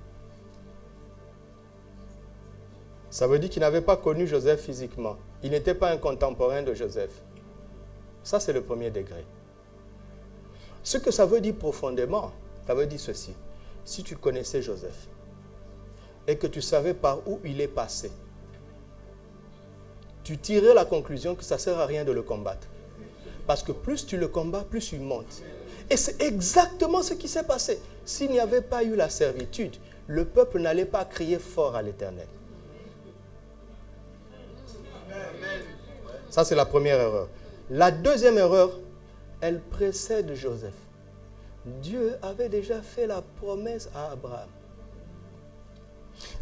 S1: Ça veut dire qu'il n'avait pas connu Joseph physiquement. Il n'était pas un contemporain de Joseph. Ça, c'est le premier degré. Ce que ça veut dire profondément, ça veut dire ceci. Si tu connaissais Joseph et que tu savais par où il est passé, tu tirais la conclusion que ça ne sert à rien de le combattre. Parce que plus tu le combats, plus il monte. Et c'est exactement ce qui s'est passé. S'il n'y avait pas eu la servitude, le peuple n'allait pas crier fort à l'Éternel. Ça, c'est la première erreur. La deuxième erreur, elle précède Joseph. Dieu avait déjà fait la promesse à Abraham.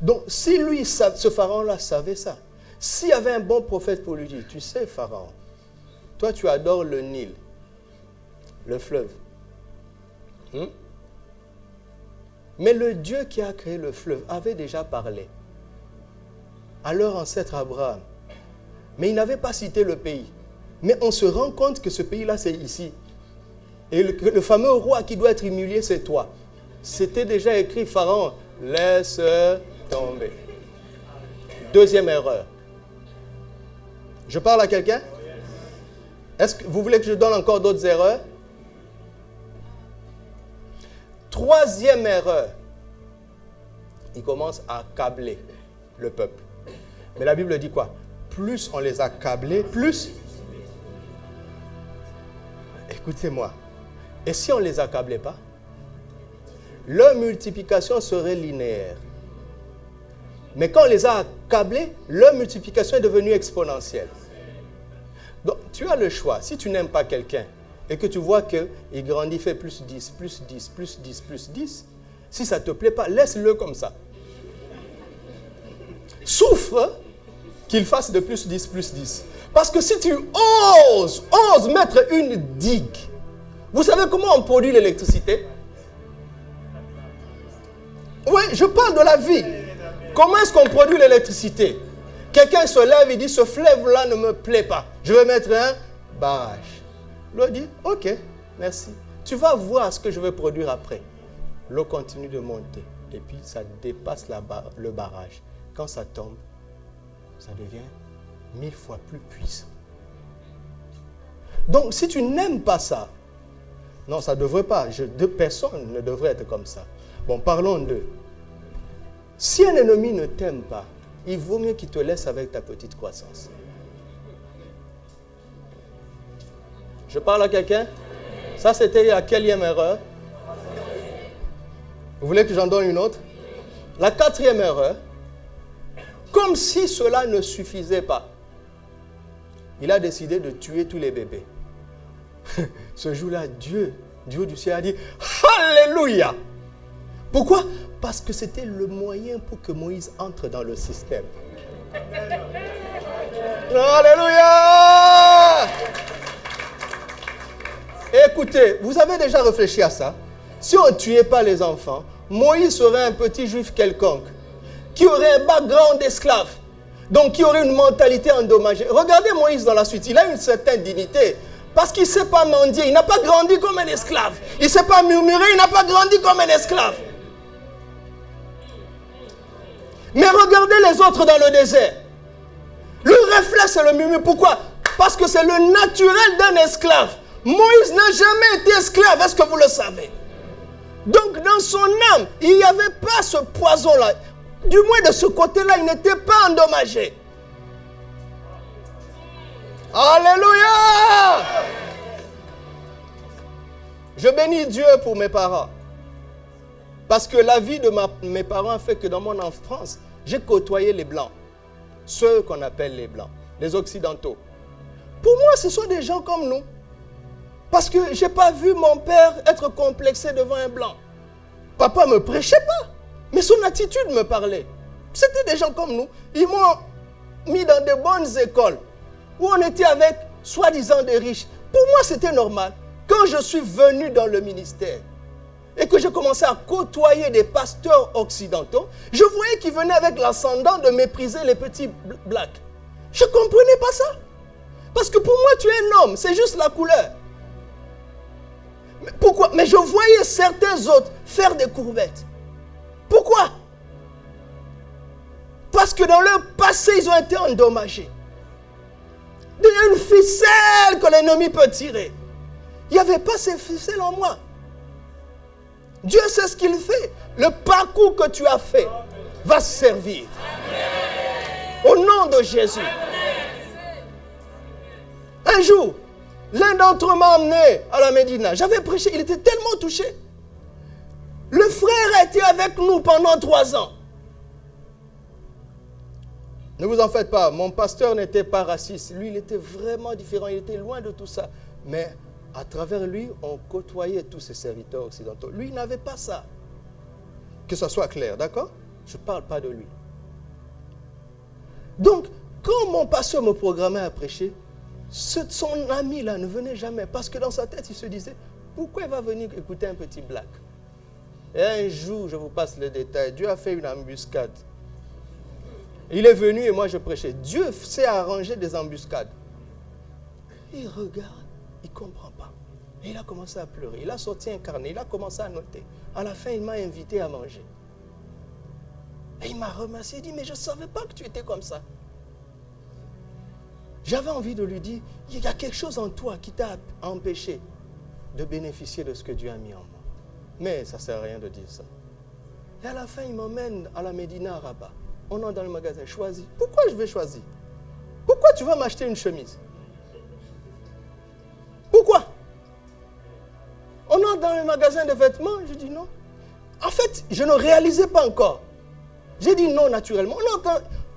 S1: Donc, si lui, ce pharaon-là, savait ça, s'il y avait un bon prophète pour lui dire, tu sais, pharaon, toi, tu adores le Nil, le fleuve. Mais le Dieu qui a créé le fleuve avait déjà parlé à leur ancêtre Abraham. Mais il n'avait pas cité le pays. Mais on se rend compte que ce pays-là, c'est ici. Et le fameux roi qui doit être humilié, c'est toi. C'était déjà écrit, Pharaon, laisse tomber. Deuxième erreur. Je parle à quelqu'un? Est-ce que vous voulez que je donne encore d'autres erreurs? Troisième erreur. Il commence à accabler le peuple. Mais la Bible dit quoi? Plus on les a accablés, plus... Écoutez-moi. Et si on ne les accablait pas? Leur multiplication serait linéaire. Mais quand on les a accablés, leur multiplication est devenue exponentielle. Donc, tu as le choix. Si tu n'aimes pas quelqu'un et que tu vois qu'il grandit, fait plus 10, plus 10, plus 10, plus 10, si ça ne te plaît pas, laisse-le comme ça. Souffre qu'il fasse de plus 10, plus 10. Parce que si tu oses mettre une digue, vous savez comment on produit l'électricité? Oui, je parle de la vie. Comment est-ce qu'on produit l'électricité? Quelqu'un se lève et dit, ce fleuve-là ne me plaît pas. Je vais mettre un barrage. L'eau dit, ok, merci. Tu vas voir ce que je vais produire après. L'eau continue de monter. Et puis, ça dépasse le barrage. Quand ça tombe, ça devient 1000 fois plus puissant. Donc, si tu n'aimes pas ça, non, ça ne devrait pas. Deux personnes ne devraient être comme ça. Bon, parlons d'eux. Si un ennemi ne t'aime pas, il vaut mieux qu'il te laisse avec ta petite croissance. Je parle à quelqu'un? Ça, c'était la quelle erreur? Vous voulez que j'en donne une autre? La 4e erreur, comme si cela ne suffisait pas, il a décidé de tuer tous les bébés. Ce jour-là, Dieu du ciel a dit « Alléluia !» Pourquoi? Parce que c'était le moyen pour que Moïse entre dans le système. Alléluia! Écoutez, vous avez déjà réfléchi à ça? Si on ne tuait pas les enfants, Moïse serait un petit juif quelconque, qui aurait un background d'esclave, donc qui aurait une mentalité endommagée. Regardez Moïse dans la suite, il a une certaine dignité, parce qu'il ne sait pas mendier, il n'a pas grandi comme un esclave. Il ne sait pas murmurer, il n'a pas grandi comme un esclave. Mais regardez les autres dans le désert. Le réflexe, c'est le murmure. Pourquoi? Parce que c'est le naturel d'un esclave. Moïse n'a jamais été esclave, est-ce que vous le savez? Donc dans son âme, il n'y avait pas ce poison-là. Du moins de ce côté-là, il n'était pas endommagé. Alléluia! Je bénis Dieu pour mes parents. Parce que la vie de mes parents a fait que dans mon enfance, j'ai côtoyé les Blancs. Ceux qu'on appelle les Blancs, les Occidentaux. Pour moi, ce sont des gens comme nous. Parce que je n'ai pas vu mon père être complexé devant un Blanc. Papa ne me prêchait pas, mais son attitude me parlait. C'était des gens comme nous. Ils m'ont mis dans de bonnes écoles où on était avec soi-disant des riches. Pour moi, c'était normal. Quand je suis venu dans le ministère et que je commençais à côtoyer des pasteurs occidentaux, je voyais qu'ils venaient avec l'ascendant de mépriser les petits blacks. Je ne comprenais pas ça. Parce que pour moi, tu es un homme, c'est juste la couleur. Mais pourquoi? Mais je voyais certains autres faire des courbettes. Pourquoi? Parce que dans leur passé, ils ont été endommagés. Il y a une ficelle que l'ennemi peut tirer. Il n'y avait pas ces ficelles en moi. Dieu sait ce qu'il fait. Le parcours que tu as fait va servir. Amen. Au nom de Jésus. Amen. Un jour, l'un d'entre eux m'a emmené à la Médina. J'avais prêché, il était tellement touché. Le frère a été avec nous pendant 3 ans. Ne vous en faites pas, mon pasteur n'était pas raciste. Lui, il était vraiment différent, il était loin de tout ça. Mais à travers lui, on côtoyait tous ces serviteurs occidentaux. Lui, il n'avait pas ça. Que ce soit clair, d'accord? Je ne parle pas de lui. Donc, quand mon pasteur me programmait à prêcher, son ami-là ne venait jamais. Parce que dans sa tête, il se disait, pourquoi il va venir écouter un petit black? Et un jour, je vous passe le détail, Dieu a fait une embuscade. Il est venu et moi je prêchais. Dieu sait arranger des embuscades. Il regarde, il ne comprend pas. Et il a commencé à pleurer. Il a sorti un carnet, il a commencé à noter. À la fin, il m'a invité à manger. Et il m'a remercié, il dit, mais je ne savais pas que tu étais comme ça. J'avais envie de lui dire, il y a quelque chose en toi qui t'a empêché de bénéficier de ce que Dieu a mis en moi. Mais ça ne sert à rien de dire ça. Et à la fin, il m'emmène à la Médina à Rabat. On entre dans le magasin, choisis. Pourquoi je vais choisir? Pourquoi tu vas m'acheter une chemise? Pourquoi? On entre dans le magasin de vêtements, je dis non. En fait, je ne réalisais pas encore. J'ai dit non naturellement.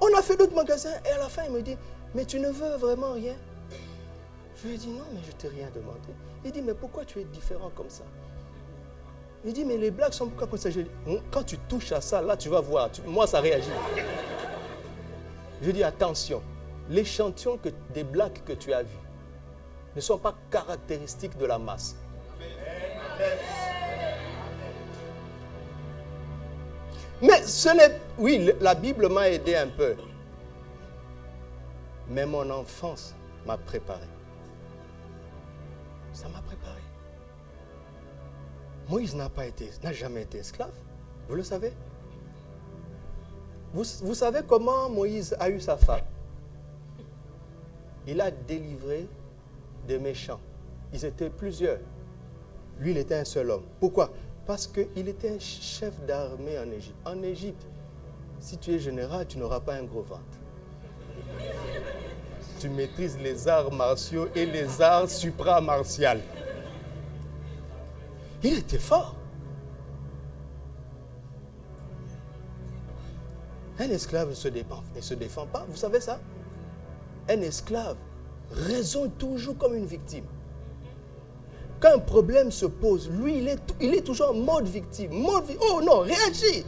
S1: On a fait d'autres magasins et à la fin, il me dit, mais tu ne veux vraiment rien? Je lui ai dit non, mais je ne t'ai rien demandé. Il dit, mais pourquoi tu es différent comme ça? Il dit, mais les blagues sont pourquoi comme ça? Je dis, quand tu touches à ça, là, tu vas voir. Moi, ça réagit. Je dis, attention, l'échantillon des blagues que tu as vues ne sont pas caractéristiques de la masse. Mais ce n'est... Oui, la Bible m'a aidé un peu. Mais mon enfance m'a préparé. Ça m'a préparé. Moïse n'a jamais été esclave. Vous le savez? Vous savez comment Moïse a eu sa femme? il a délivré des méchants. Ils étaient plusieurs. Lui, il était un seul homme. Pourquoi? Parce qu'il était un chef d'armée en Égypte. En Égypte, si tu es général, tu n'auras pas un gros ventre. Tu maîtrises les arts martiaux et les arts supramartiaux. Il était fort. Un esclave ne se défend pas, vous savez ça? Un esclave raisonne toujours comme une victime. Quand un problème se pose, lui, il est toujours en mode victime. Oh non, réagis.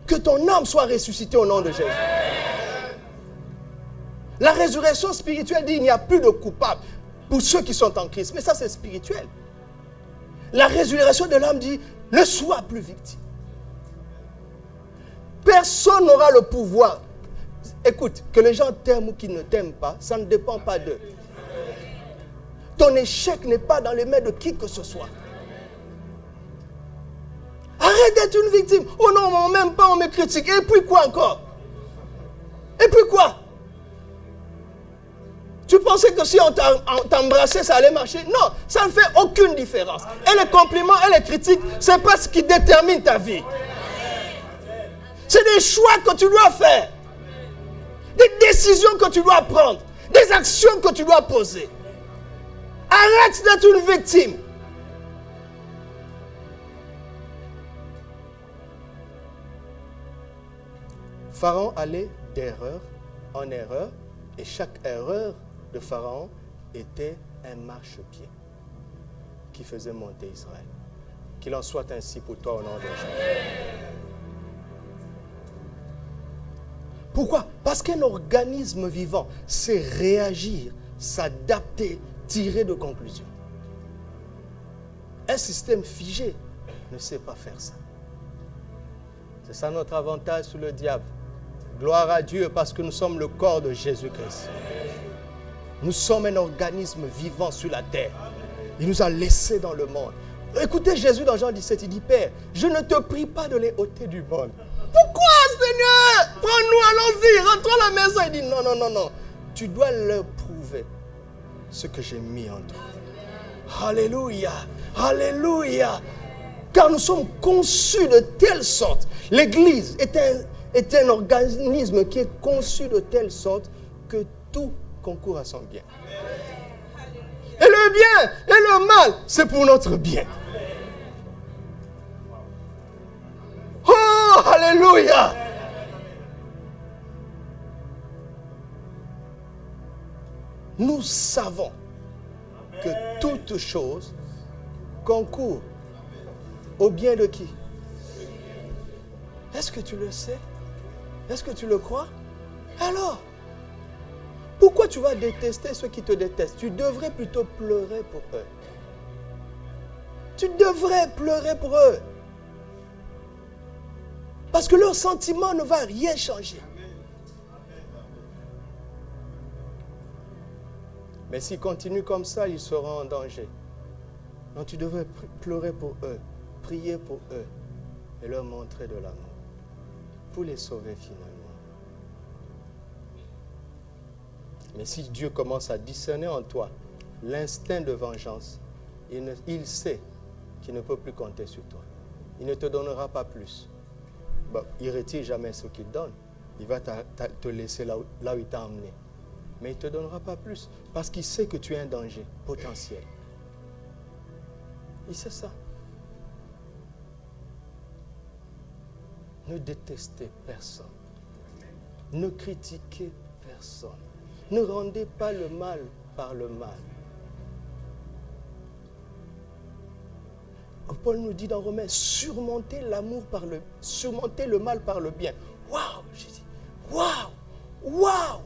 S1: Que ton âme soit ressuscitée au nom de Jésus. La résurrection spirituelle dit qu'il n'y a plus de coupables pour ceux qui sont en Christ. Mais ça, c'est spirituel. La résurrection de l'âme dit, ne sois plus victime. Personne n'aura le pouvoir. Écoute, que les gens t'aiment ou qu'ils ne t'aiment pas, ça ne dépend pas d'eux. Ton échec n'est pas dans les mains de qui que ce soit. Arrête d'être une victime. Oh non, on ne m'aime pas, on me critique. Et puis quoi encore? Et puis quoi? Tu pensais que si on t'embrassait, ça allait marcher? Non, ça ne fait aucune différence. Et les compliments et les critiques, ce n'est pas ce qui détermine ta vie. C'est des choix que tu dois faire. Des décisions que tu dois prendre. Des actions que tu dois poser. Arrête d'être une victime. Pharaon allait d'erreur en erreur et chaque erreur de Pharaon était un marchepied qui faisait monter Israël. Qu'il en soit ainsi pour toi au nom de Jésus. Pourquoi? Parce qu'un organisme vivant, c'est réagir, s'adapter, tirer de conclusions. Un système figé ne sait pas faire ça. C'est ça notre avantage sur le diable. Gloire à Dieu parce que nous sommes le corps de Jésus-Christ. Nous sommes un organisme vivant sur la terre. Il nous a laissés dans le monde. Écoutez Jésus dans Jean 17, il dit, Père, je ne te prie pas de les ôter du monde. Pourquoi, Seigneur? Prends-nous, allons-y, rentrons à la maison. Il dit, non. Tu dois leur prouver ce que j'ai mis en toi. Alléluia, alléluia. Car nous sommes conçus de telle sorte. L'Église est un organisme qui est conçu de telle sorte que tout concourt à son bien. Et le bien et le mal, c'est pour notre bien. Oh, alléluia! Nous savons que toute chose concourt au bien de qui? Est-ce que tu le sais? Est-ce que tu le crois? Alors, pourquoi tu vas détester ceux qui te détestent? Tu devrais plutôt pleurer pour eux. Tu devrais pleurer pour eux. Parce que leur sentiment ne va rien changer. Mais s'ils continuent comme ça, ils seront en danger. Donc tu devrais pleurer pour eux, prier pour eux et leur montrer de l'amour pour les sauver finalement. Mais si Dieu commence à discerner en toi l'instinct de vengeance, il sait qu'il ne peut plus compter sur toi. Il ne te donnera pas plus. Bon, il ne retire jamais ce qu'il donne. Il va te laisser là où il t'a emmené. Mais il ne te donnera pas plus. Parce qu'il sait que tu es un danger potentiel. Il sait ça. Ne détestez personne. Ne critiquez personne. Ne rendez pas le mal par le mal. Paul nous dit dans Romains, surmonter le mal par le bien. Waouh! J'ai dit, waouh!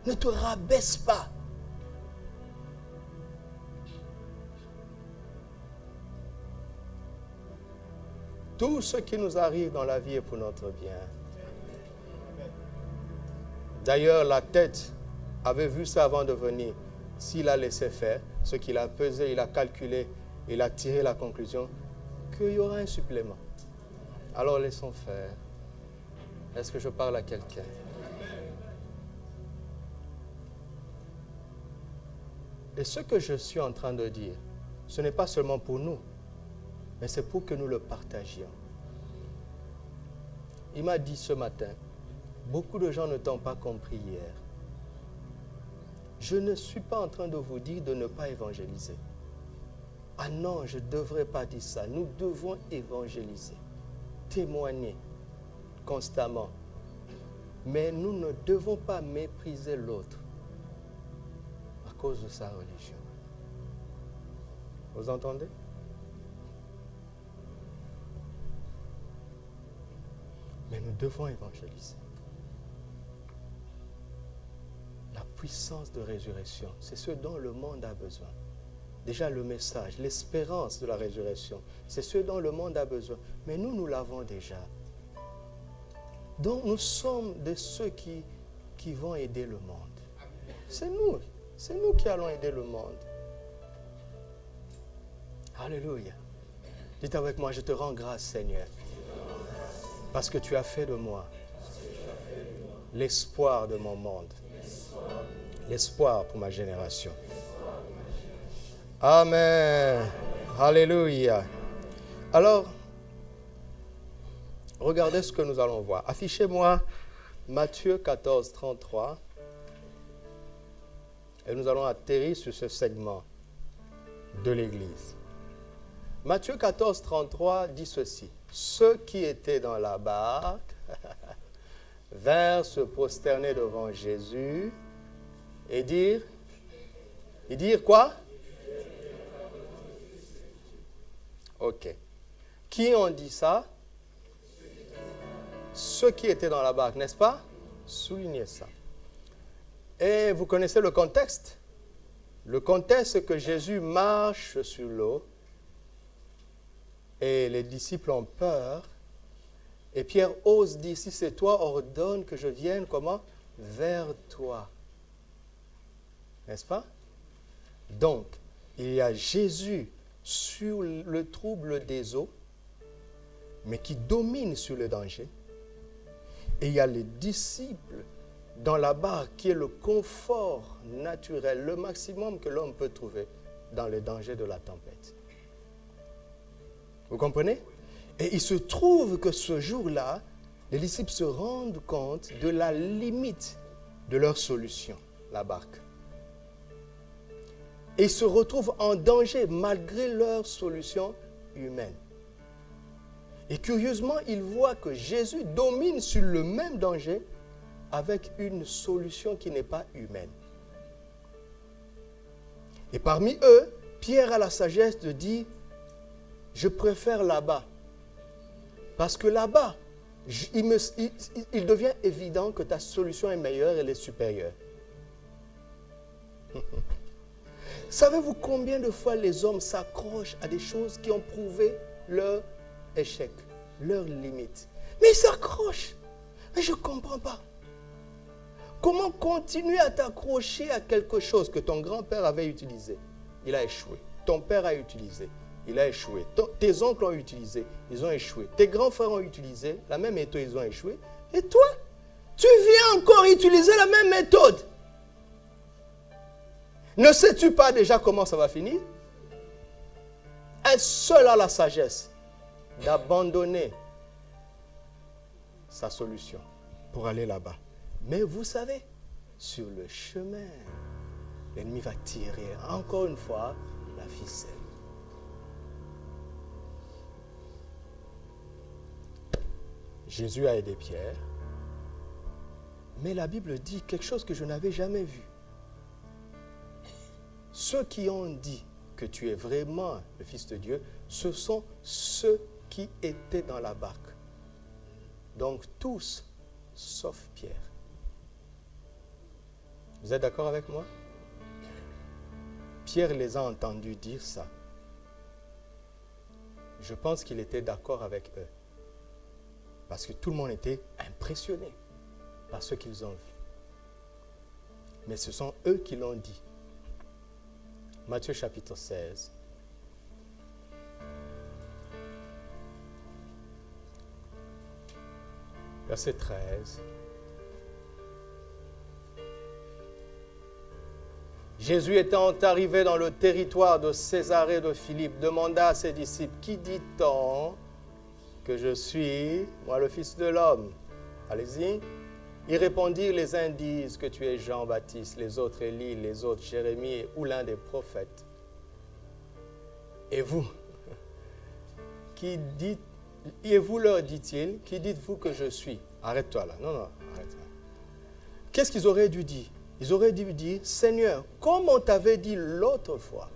S1: Ne te rabaisse pas. Tout ce qui nous arrive dans la vie est pour notre bien. D'ailleurs, la tête avait vu ça avant de venir. S'il a laissé faire, ce qu'il a pesé, il a calculé, il a tiré la conclusion qu'il y aura un supplément. Alors laissons faire. Est-ce que je parle à quelqu'un? Et ce que je suis en train de dire, ce n'est pas seulement pour nous, mais c'est pour que nous le partagions. Il m'a dit ce matin, beaucoup de gens ne t'ont pas compris hier. Je ne suis pas en train de vous dire de ne pas évangéliser. Ah non, je ne devrais pas dire ça. Nous devons évangéliser, témoigner constamment. Mais nous ne devons pas mépriser l'autre à cause de sa religion. Vous entendez? Mais nous devons évangéliser. La puissance de résurrection, c'est ce dont le monde a besoin. Déjà le message, l'espérance de la résurrection, c'est ce dont le monde a besoin. Mais nous, nous l'avons déjà. Donc nous sommes de ceux qui vont aider le monde. C'est nous qui allons aider le monde. Alléluia. Dites avec moi, je te rends grâce, Seigneur, parce que tu as fait de moi l'espoir de mon monde, l'espoir pour ma génération. Amen. Alléluia. Alors, regardez ce que nous allons voir. Affichez-moi Matthieu 14, 33. Et nous allons atterrir sur ce segment de l'Église. Matthieu 14, 33 dit ceci. Ceux qui étaient dans la barque vinrent se prosterner devant Jésus et dire quoi? Ok. Qui ont dit ça? Ceux qui étaient dans la barque, n'est-ce pas? Soulignez ça. Et vous connaissez le contexte? Le contexte, c'est que Jésus marche sur l'eau et les disciples ont peur. Et Pierre ose dire, si c'est toi, ordonne que je vienne, comment? Vers toi. N'est-ce pas? Donc, il y a Jésus sur le trouble des eaux, mais qui domine sur le danger. Et il y a les disciples dans la barque qui est le confort naturel, le maximum que l'homme peut trouver dans les dangers de la tempête. Vous comprenez? Et il se trouve que ce jour-là, les disciples se rendent compte de la limite de leur solution, la barque. Et ils se retrouvent en danger malgré leur solution humaine. Et curieusement, ils voient que Jésus domine sur le même danger avec une solution qui n'est pas humaine. Et parmi eux, Pierre a la sagesse de dire, je préfère là-bas. Parce que là-bas, il devient évident que ta solution est meilleure, elle est supérieure. Savez-vous combien de fois les hommes s'accrochent à des choses qui ont prouvé leur échec, leur limite? Mais ils s'accrochent. Mais je ne comprends pas. Comment continuer à t'accrocher à quelque chose que ton grand-père avait utilisé? Il a échoué. Ton père a utilisé. Il a échoué. Tes oncles ont utilisé. Ils ont échoué. Tes grands frères ont utilisé la même méthode. Ils ont échoué. Et toi, tu viens encore utiliser la même méthode. Ne sais-tu pas déjà comment ça va finir? Elle seule a la sagesse d'abandonner sa solution pour aller là-bas. Mais vous savez, sur le chemin, l'ennemi va tirer encore une fois la ficelle. Jésus a aidé Pierre, mais la Bible dit quelque chose que je n'avais jamais vu. Ceux qui ont dit que tu es vraiment le Fils de Dieu, ce sont ceux qui étaient dans la barque. Donc tous, sauf Pierre. Vous êtes d'accord avec moi? Pierre les a entendus dire ça. Je pense qu'il était d'accord avec eux. Parce que tout le monde était impressionné par ce qu'ils ont vu. Mais ce sont eux qui l'ont dit. Matthieu chapitre 16. Verset 13. Jésus étant arrivé dans le territoire de Césarée de Philippe, demanda à ses disciples, « Qui dit-on que je suis, moi le Fils de l'homme ?» Allez-y. Ils répondirent, les uns disent que tu es Jean-Baptiste, les autres Élie, les autres Jérémie ou l'un des prophètes. Et vous, leur dit-il, qui dites-vous que je suis? Arrête-toi là, non, arrête-toi. Qu'est-ce qu'ils auraient dû dire? Ils auraient dû dire, Seigneur, comme on t'avait dit l'autre fois.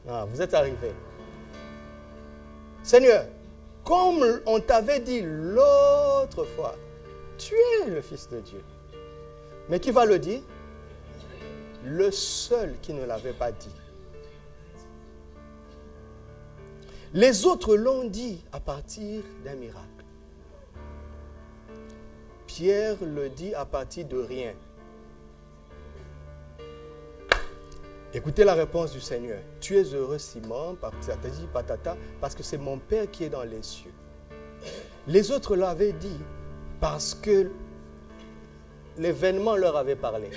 S1: Ah, vous êtes arrivés. Seigneur, comme on t'avait dit l'autre fois, tu es le Fils de Dieu. Mais qui va le dire? Le seul qui ne l'avait pas dit. Les autres l'ont dit à partir d'un miracle. Pierre le dit à partir de rien. Écoutez la réponse du Seigneur. Tu es heureux, Simon, parce que c'est mon Père qui est dans les cieux. Les autres l'avaient dit parce que l'événement leur avait parlé.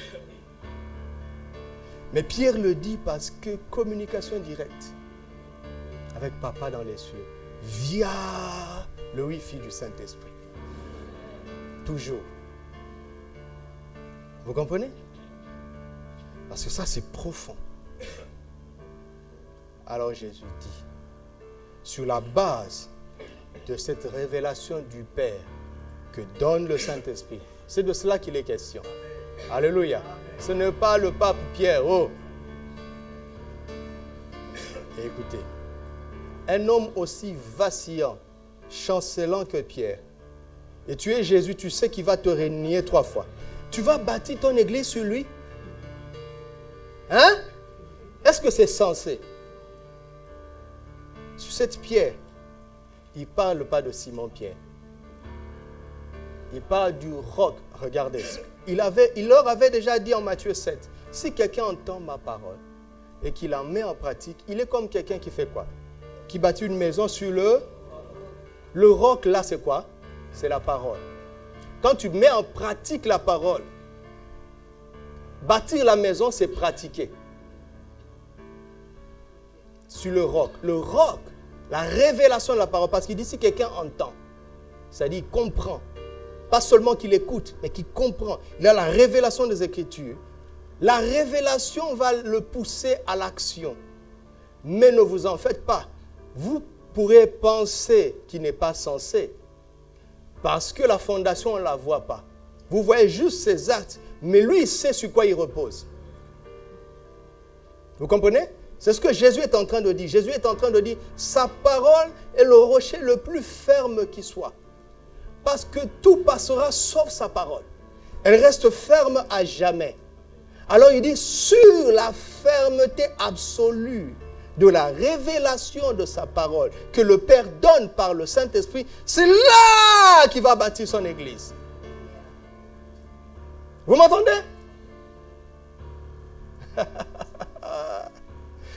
S1: Mais Pierre le dit parce que communication directe avec Papa dans les cieux, via le Wi-Fi du Saint-Esprit. Toujours. Vous comprenez? Parce que ça, c'est profond. Alors Jésus dit, sur la base de cette révélation du Père que donne le Saint-Esprit, c'est de cela qu'il est question. Alléluia. Ce n'est pas le pape Pierre. Oh. Et écoutez, un homme aussi vacillant, chancelant que Pierre, et tu es Jésus, tu sais qu'il va te renier 3 fois. Tu vas bâtir ton église sur lui? Hein? Est-ce que c'est censé? Sur cette pierre, il ne parle pas de Simon-Pierre. Il parle du roc. Regardez. Il leur avait déjà dit en Matthieu 7, si quelqu'un entend ma parole et qu'il la met en pratique, il est comme quelqu'un qui fait quoi? Qui bâtit une maison sur le roc, là, c'est quoi? C'est la parole. Quand tu mets en pratique la parole, bâtir la maison, c'est pratiquer. Sur le roc. Le roc, la révélation de la parole. Parce qu'il dit, si quelqu'un entend, c'est-à-dire il comprend. Pas seulement qu'il écoute, mais qu'il comprend. Il a la révélation des Écritures. La révélation va le pousser à l'action. Mais ne vous en faites pas. Vous pourrez penser qu'il n'est pas censé. Parce que la fondation, on ne la voit pas. Vous voyez juste ses actes. Mais lui, il sait sur quoi il repose. Vous comprenez? C'est ce que Jésus est en train de dire. Jésus est en train de dire, sa parole est le rocher le plus ferme qui soit. Parce que tout passera sauf sa parole. Elle reste ferme à jamais. Alors il dit, sur la fermeté absolue de la révélation de sa parole que le Père donne par le Saint-Esprit, c'est là qu'il va bâtir son église. Vous m'entendez?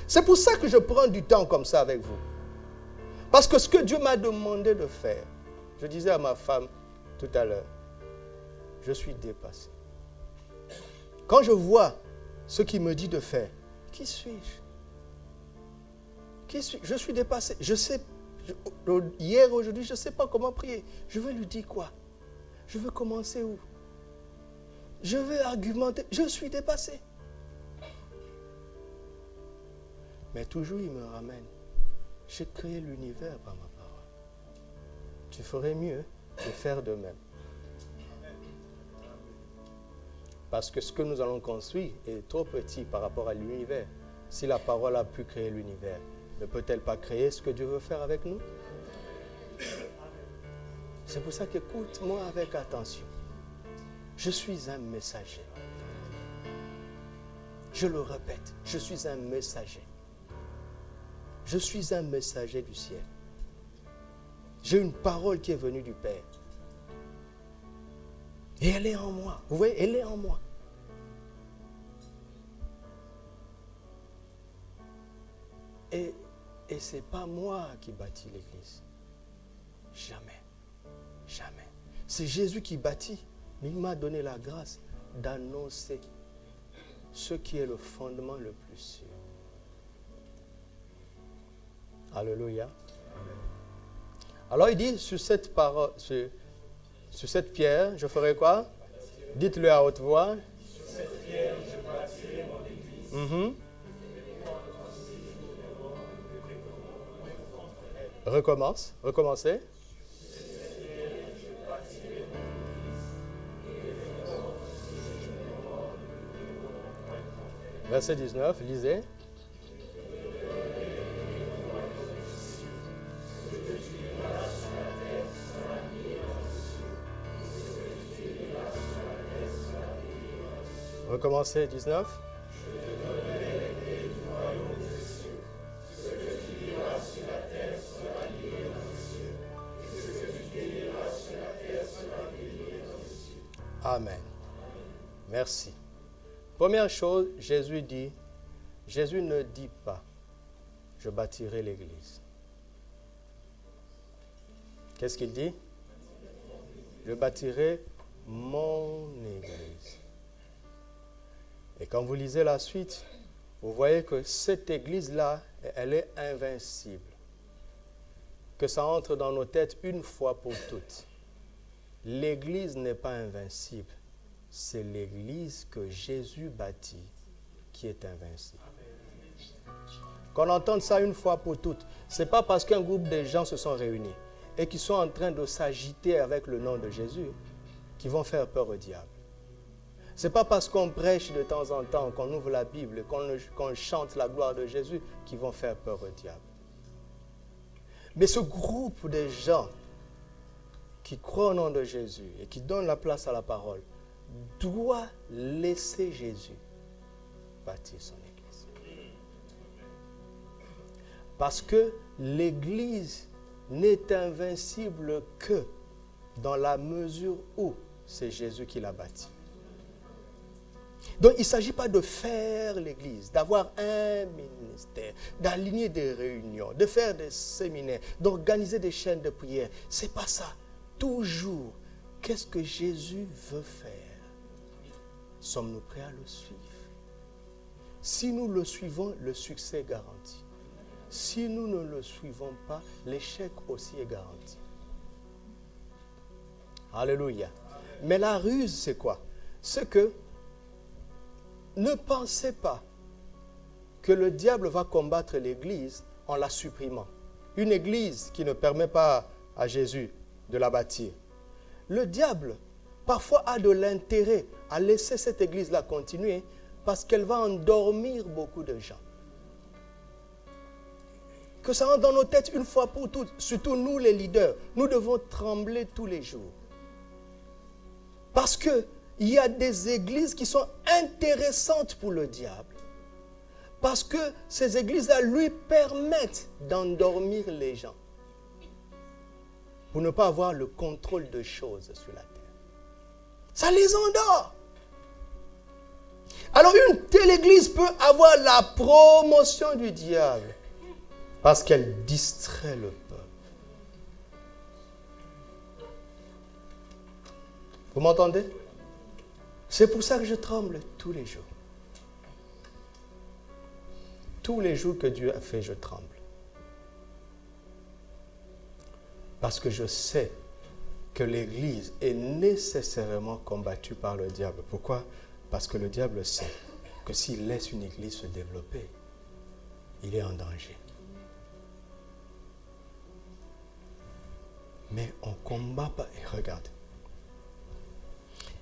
S1: C'est pour ça que je prends du temps comme ça avec vous. Parce que ce que Dieu m'a demandé de faire, je disais à ma femme tout à l'heure, je suis dépassé. Quand je vois ce qu'il me dit de faire, qui suis-je? Je suis dépassé. Je sais, hier, aujourd'hui, je ne sais pas comment prier. Je veux lui dire quoi? Je veux commencer où? Je veux argumenter. Je suis dépassé. Mais toujours, il me ramène. J'ai créé l'univers par ma parole. Tu ferais mieux de faire de même. Parce que ce que nous allons construire est trop petit par rapport à l'univers. Si la parole a pu créer l'univers, ne peut-elle pas créer ce que Dieu veut faire avec nous? C'est pour ça qu'écoute-moi avec attention. Je suis un messager. Je le répète, je suis un messager. Je suis un messager du ciel. J'ai une parole qui est venue du Père. Et elle est en moi. Vous voyez, elle est en moi. Et ce n'est pas moi qui bâtis l'église. Jamais. Jamais. C'est Jésus qui bâtit. Mais il m'a donné la grâce d'annoncer. ce qui est le fondement le plus sûr. Alléluia. Alors il dit, sur cette parole, sur cette pierre, je ferai quoi? Dites-le à haute voix. Sur cette pierre, je bâtirai mon église. Recommencez. Verset 19, lisez. Recommencez 19. Amen. Merci. Première chose, Jésus ne dit pas, je bâtirai l'église. Qu'est-ce qu'il dit? Je bâtirai mon église. Et quand vous lisez la suite, vous voyez que cette église-là, elle est invincible. Que ça entre dans nos têtes une fois pour toutes. L'église n'est pas invincible. C'est l'église que Jésus bâtit qui est invincible. Qu'on entende ça une fois pour toutes. Ce n'est pas parce qu'un groupe de gens se sont réunis et qui sont en train de s'agiter avec le nom de Jésus qu'ils vont faire peur au diable. Ce n'est pas parce qu'on prêche de temps en temps, qu'on ouvre la Bible, qu'on chante la gloire de Jésus qu'ils vont faire peur au diable. Mais ce groupe de gens qui croient au nom de Jésus et qui donnent la place à la parole doit laisser Jésus bâtir son église. Parce que l'église n'est invincible que dans la mesure où c'est Jésus qui l'a bâtie. Donc il ne s'agit pas de faire l'église, d'avoir un ministère, d'aligner des réunions, de faire des séminaires, d'organiser des chaînes de prière. Ce n'est pas ça. Toujours, qu'est-ce que Jésus veut faire? Sommes-nous prêts à le suivre? Si nous le suivons, le succès est garanti. Si nous ne le suivons pas, l'échec aussi est garanti. Alléluia. Mais la ruse, c'est quoi? C'est que ne pensez pas que le diable va combattre l'église en la supprimant. Une église qui ne permet pas à Jésus de la bâtir. Le diable, parfois, a de l'intérêt à laisser cette église-là continuer parce qu'elle va endormir beaucoup de gens. Que ça rentre dans nos têtes une fois pour toutes, surtout nous les leaders. Nous devons trembler tous les jours. Parce qu'il y a des églises qui sont intéressantes pour le diable. Parce que ces églises-là lui permettent d'endormir les gens. Pour ne pas avoir le contrôle de choses sur la terre. Ça les endort. Alors une telle église peut avoir la promotion du diable parce qu'elle distrait le peuple. Vous m'entendez? C'est pour ça que je tremble tous les jours. Tous les jours que Dieu a fait, je tremble. Parce que je sais que l'Église est nécessairement combattue par le diable. Pourquoi? Parce que le diable sait que s'il laisse une Église se développer, il est en danger. Mais on ne combat pas. Et regarde.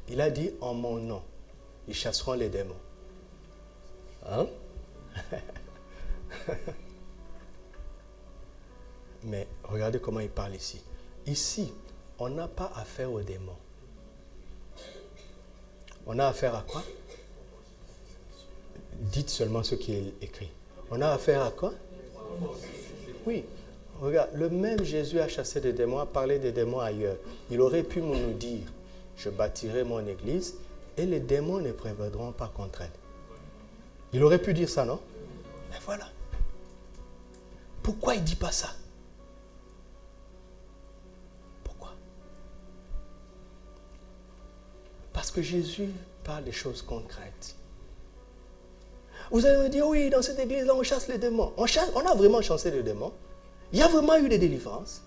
S1: Il a dit en mon nom, ils chasseront les démons. Hein? Mais regardez comment il parle ici. Ici, on n'a pas affaire aux démons. On a affaire à quoi? Dites seulement ce qui est écrit. On a affaire à quoi? Oui. Regarde, le même Jésus a chassé des démons, a parlé des démons ailleurs. Il aurait pu nous dire, je bâtirai mon église et les démons ne prévaudront pas contre elle. Il aurait pu dire ça, non? Mais voilà. Pourquoi il ne dit pas ça? Pourquoi? Parce que Jésus parle des choses concrètes. Vous allez me dire, oui, dans cette église-là, on chasse les démons. On a vraiment chassé les démons. Il y a vraiment eu des délivrances.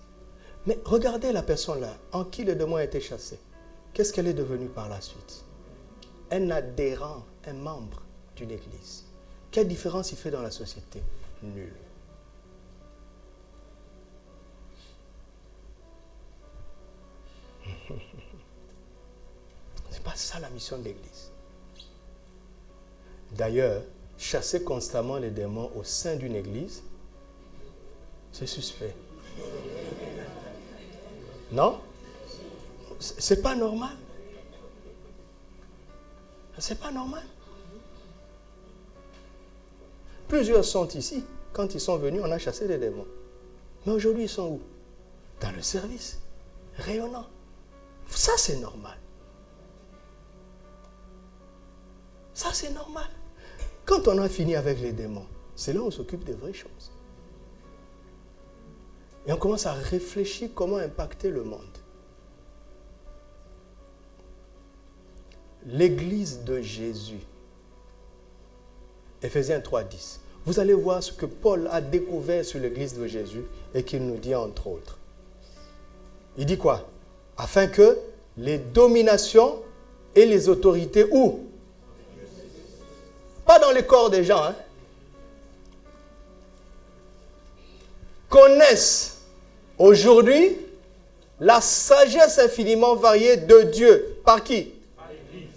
S1: Mais regardez la personne là, en qui le démon a été chassé. Qu'est-ce qu'elle est devenue par la suite? Un adhérent, un membre d'une église. Quelle différence il fait dans la société? Nulle. Ce n'est pas ça la mission de l'église. D'ailleurs, chasser constamment les démons au sein d'une église, c'est suspect. Non? C'est pas normal. C'est pas normal. Plusieurs sont ici. Quand ils sont venus, on a chassé les démons. Mais aujourd'hui, ils sont où? Dans le service. Rayonnant. Ça, c'est normal. Ça, c'est normal. Quand on a fini avec les démons, c'est là où on s'occupe des vraies choses. Et on commence à réfléchir comment impacter le monde. L'église de Jésus. Éphésiens 3:10. Vous allez voir ce que Paul a découvert sur l'église de Jésus et qu'il nous dit entre autres. Il dit quoi? Afin que les dominations et les autorités, où? Pas dans les corps des gens, hein? Connaissent aujourd'hui la sagesse infiniment variée de Dieu. Par qui? Par l'Église.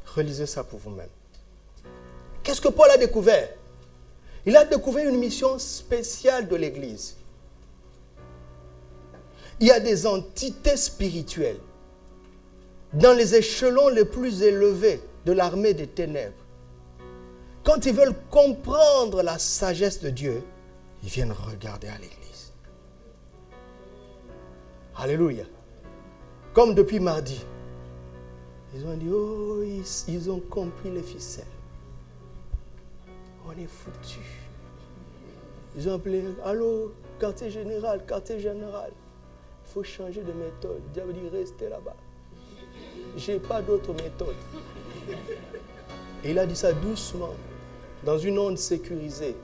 S1: Relisez ça pour vous-même. Qu'est-ce que Paul a découvert? Il a découvert une mission spéciale de l'Église. Il y a des entités spirituelles dans les échelons les plus élevés de l'armée des ténèbres. Quand ils veulent comprendre la sagesse de Dieu, ils viennent regarder à l'église. Alléluia. Comme depuis mardi, ils ont dit, oh, ils ont compris les ficelles. On est foutus. Ils ont appelé, allô, quartier général. Il faut changer de méthode. Dieu dit, restez là-bas. Je n'ai pas d'autre méthode. Et il a dit ça doucement, dans une onde sécurisée,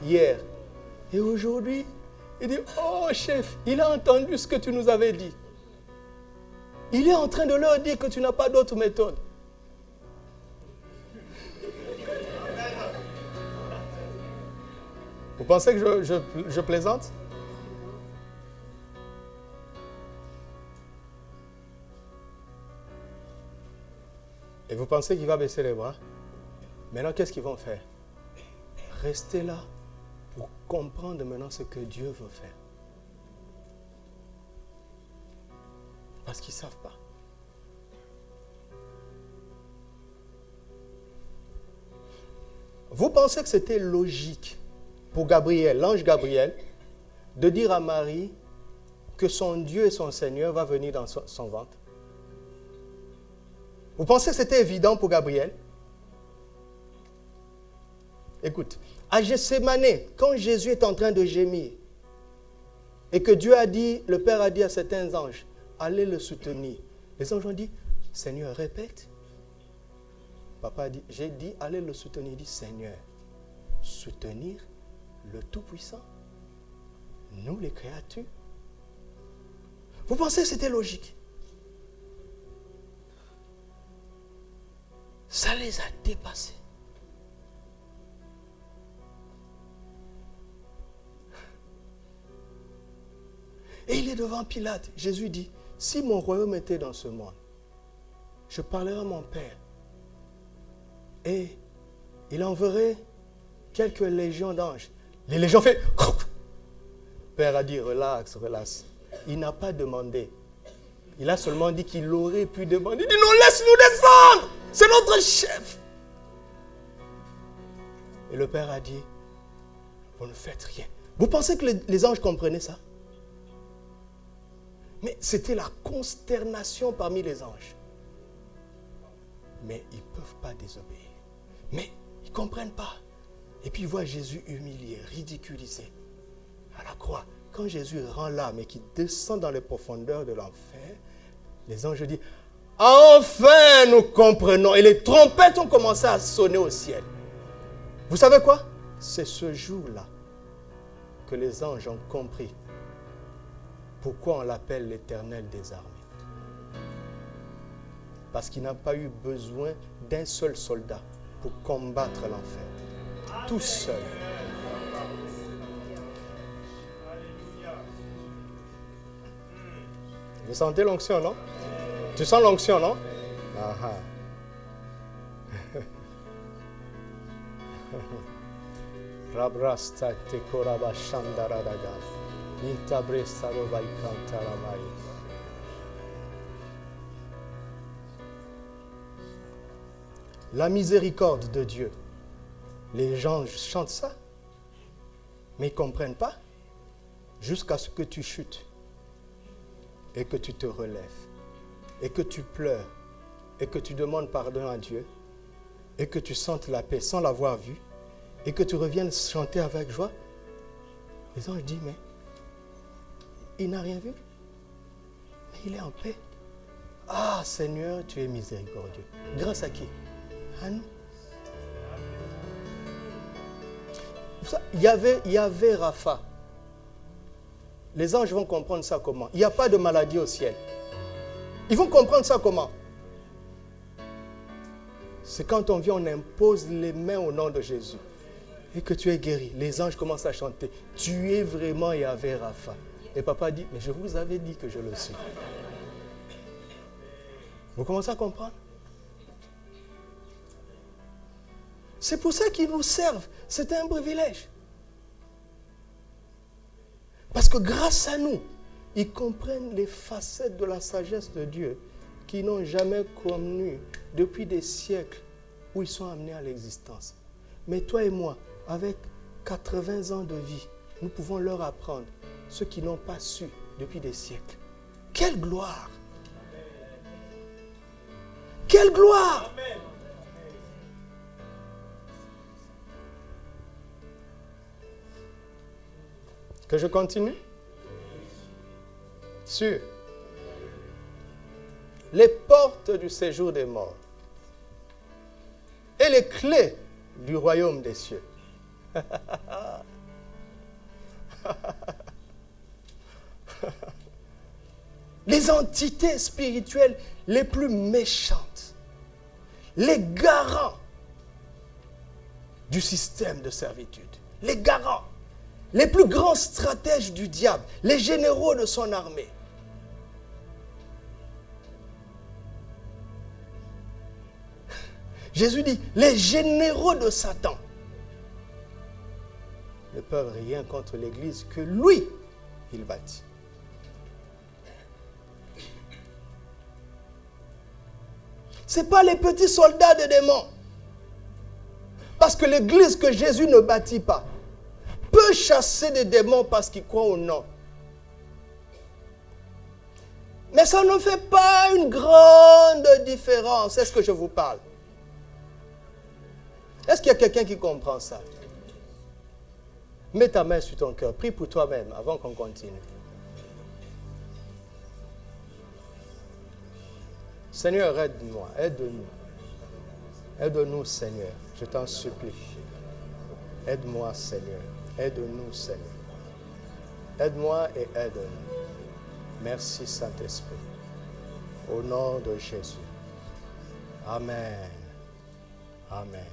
S1: hier. Et aujourd'hui, il dit, oh chef, il a entendu ce que tu nous avais dit. Il est en train de leur dire que tu n'as pas d'autre méthode. Vous pensez que je plaisante? Et vous pensez qu'il va baisser les bras? Maintenant, qu'est-ce qu'ils vont faire? Rester là pour comprendre maintenant ce que Dieu veut faire. Parce qu'ils ne savent pas. Vous pensez que c'était logique pour Gabriel, l'ange Gabriel, de dire à Marie que son Dieu et son Seigneur va venir dans son ventre? Vous pensez que c'était évident pour Gabriel? Écoute, à Gethsémane, quand Jésus est en train de gémir, et que Dieu a dit, le Père a dit à certains anges, allez le soutenir. Les anges ont dit, Seigneur, répète. Papa a dit, j'ai dit, allez le soutenir. Il dit, Seigneur, soutenir le Tout-Puissant, nous les créatures. Vous pensez que c'était logique? Ça les a dépassés. Et il est devant Pilate. Jésus dit, si mon royaume était dans ce monde, je parlerai à mon Père. Et il enverrait quelques légions d'anges. Les légions fait... Le Père a dit, relax. Il n'a pas demandé. Il a seulement dit qu'il aurait pu demander. Il dit, non, laisse-nous descendre. C'est notre chef. Et le Père a dit, vous ne faites rien. Vous pensez que les anges comprenaient ça? Mais c'était la consternation parmi les anges. Mais ils ne peuvent pas désobéir. Mais ils ne comprennent pas. Et puis ils voient Jésus humilié, ridiculisé à la croix. Quand Jésus rend l'âme et qu'il descend dans les profondeurs de l'enfer, les anges disent, Enfin, nous comprenons. Et les trompettes ont commencé à sonner au ciel. Vous savez quoi? C'est ce jour-là que les anges ont compris pourquoi on l'appelle l'Éternel des armées. Parce qu'il n'a pas eu besoin d'un seul soldat pour combattre l'enfer. Tout seul. Vous sentez l'onction, non? Tu sens l'onction, non? Aha. Rabrasta te koraba shandaradaga. Intabresta roba ikantaramai. La miséricorde de Dieu. Les gens chantent ça, mais ils ne comprennent pas jusqu'à ce que tu chutes et que tu te relèves et que tu pleures et que tu demandes pardon à Dieu et que tu sentes la paix sans l'avoir vu et que tu reviennes chanter avec joie. Les anges disent, mais il n'a rien vu, mais il est en paix. Ah Seigneur, tu es miséricordieux. Grâce à qui? À nous. Il y avait Rapha. Les anges vont comprendre ça comment? Il n'y a pas de maladie au ciel. Ils vont comprendre ça comment? C'est quand on vient, on impose les mains au nom de Jésus et que tu es guéri. Les anges commencent à chanter. Tu es vraiment Yahvé Rapha. Et papa dit, mais je vous avais dit que je le suis. Vous commencez à comprendre? C'est pour ça qu'ils nous servent. C'est un privilège. Parce que grâce à nous, ils comprennent les facettes de la sagesse de Dieu qu'ils n'ont jamais connues depuis des siècles où ils sont amenés à l'existence. Mais toi et moi, avec 80 ans de vie, nous pouvons leur apprendre ce qu'ils n'ont pas su depuis des siècles. Quelle gloire! Quelle gloire! Amen. Que je continue? Sur les portes du séjour des morts et les clés du royaume des cieux. Les entités spirituelles les plus méchantes, les garants du système de servitude, les garants, les plus grands stratèges du diable, les généraux de son armée. Jésus dit, les généraux de Satan ne peuvent rien contre l'Église que lui, il bâtit. Ce n'est pas les petits soldats des démons. Parce que l'Église que Jésus ne bâtit pas peut chasser des démons parce qu'ils croient au nom. Mais ça ne fait pas une grande différence. Est-ce que je vous parle? Est-ce qu'il y a quelqu'un qui comprend ça? Mets ta main sur ton cœur. Prie pour toi-même avant qu'on continue. Seigneur, aide-moi, aide-nous. Aide-nous, Seigneur. Je t'en supplie. Aide-moi, Seigneur. Aide-nous, Seigneur. Aide-moi et aide-nous. Merci, Saint-Esprit. Au nom de Jésus. Amen. Amen.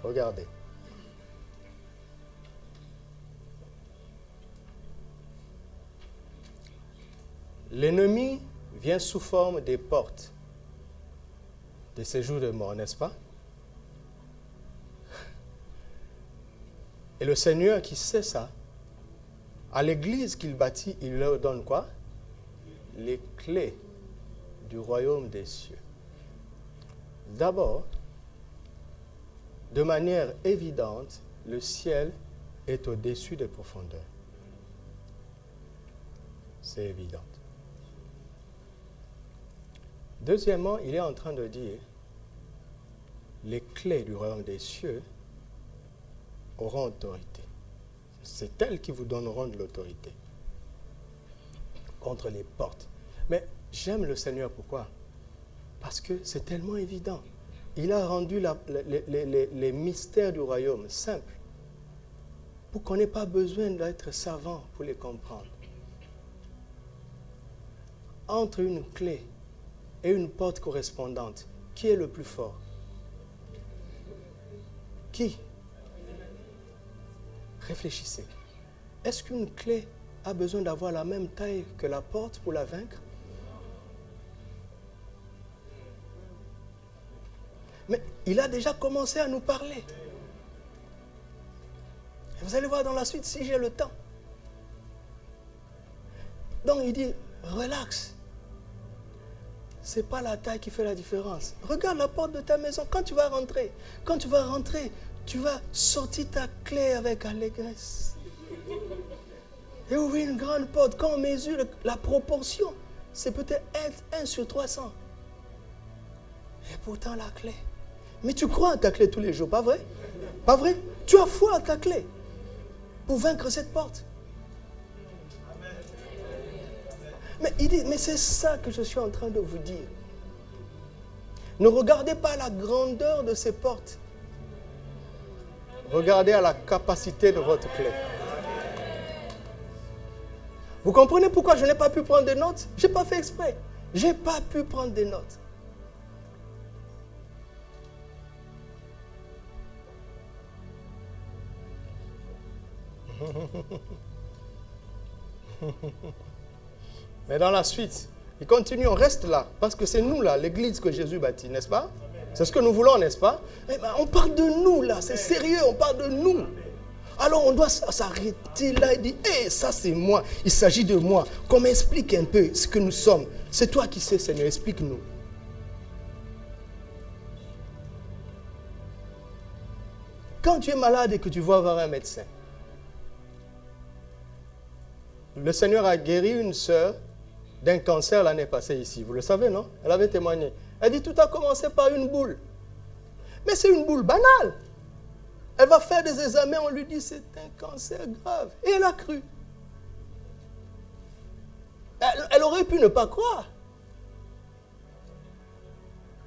S1: Regardez. L'ennemi vient sous forme des portes de séjour de mort, n'est-ce pas? Et le Seigneur qui sait ça, à l'église qu'il bâtit, il leur donne quoi? Les clés du royaume des cieux. D'abord, de manière évidente, le ciel est au-dessus des profondeurs. C'est évident. Deuxièmement, il est en train de dire, les clés du royaume des cieux auront autorité. C'est elles qui vous donneront de l'autorité contre les portes. Mais j'aime le Seigneur, pourquoi? Parce que c'est tellement évident. Il a rendu les mystères du royaume simples pour qu'on n'ait pas besoin d'être savant pour les comprendre. Entre une clé et une porte correspondante, qui est le plus fort? Qui? Réfléchissez. Est-ce qu'une clé a besoin d'avoir la même taille que la porte pour la vaincre? Mais il a déjà commencé à nous parler. Et vous allez voir dans la suite si j'ai le temps. Donc il dit, relax. Ce n'est pas la taille qui fait la différence. Regarde la porte de ta maison. Quand tu vas rentrer, tu vas sortir ta clé avec allégresse. Et ouvrir une grande porte. Quand on mesure la proportion, c'est peut-être 1/300. Et pourtant la clé. Mais tu crois à ta clé tous les jours, pas vrai? Pas vrai? Tu as foi à ta clé pour vaincre cette porte. Mais il dit, mais c'est ça que je suis en train de vous dire. Ne regardez pas la grandeur de ces portes. Regardez à la capacité de votre clé. Vous comprenez pourquoi je n'ai pas pu prendre des notes? Je n'ai pas fait exprès. Je n'ai pas pu prendre des notes. Mais dans la suite, il continue, on reste là, parce que c'est nous là, l'église que Jésus bâtit, n'est-ce pas? C'est ce que nous voulons, n'est-ce pas? Mais on parle de nous là, c'est sérieux, on parle de nous. Alors on doit s'arrêter là et dire, hé, ça c'est moi, il s'agit de moi. Qu'on m'explique un peu ce que nous sommes. C'est toi qui sais, Seigneur, explique-nous. Quand tu es malade et que tu vas voir un médecin, le Seigneur a guéri une sœur d'un cancer l'année passée ici. Vous le savez, non? Elle avait témoigné. Elle dit, tout a commencé par une boule. Mais c'est une boule banale. Elle va faire des examens, on lui dit, c'est un cancer grave. Et elle a cru. Elle aurait pu ne pas croire.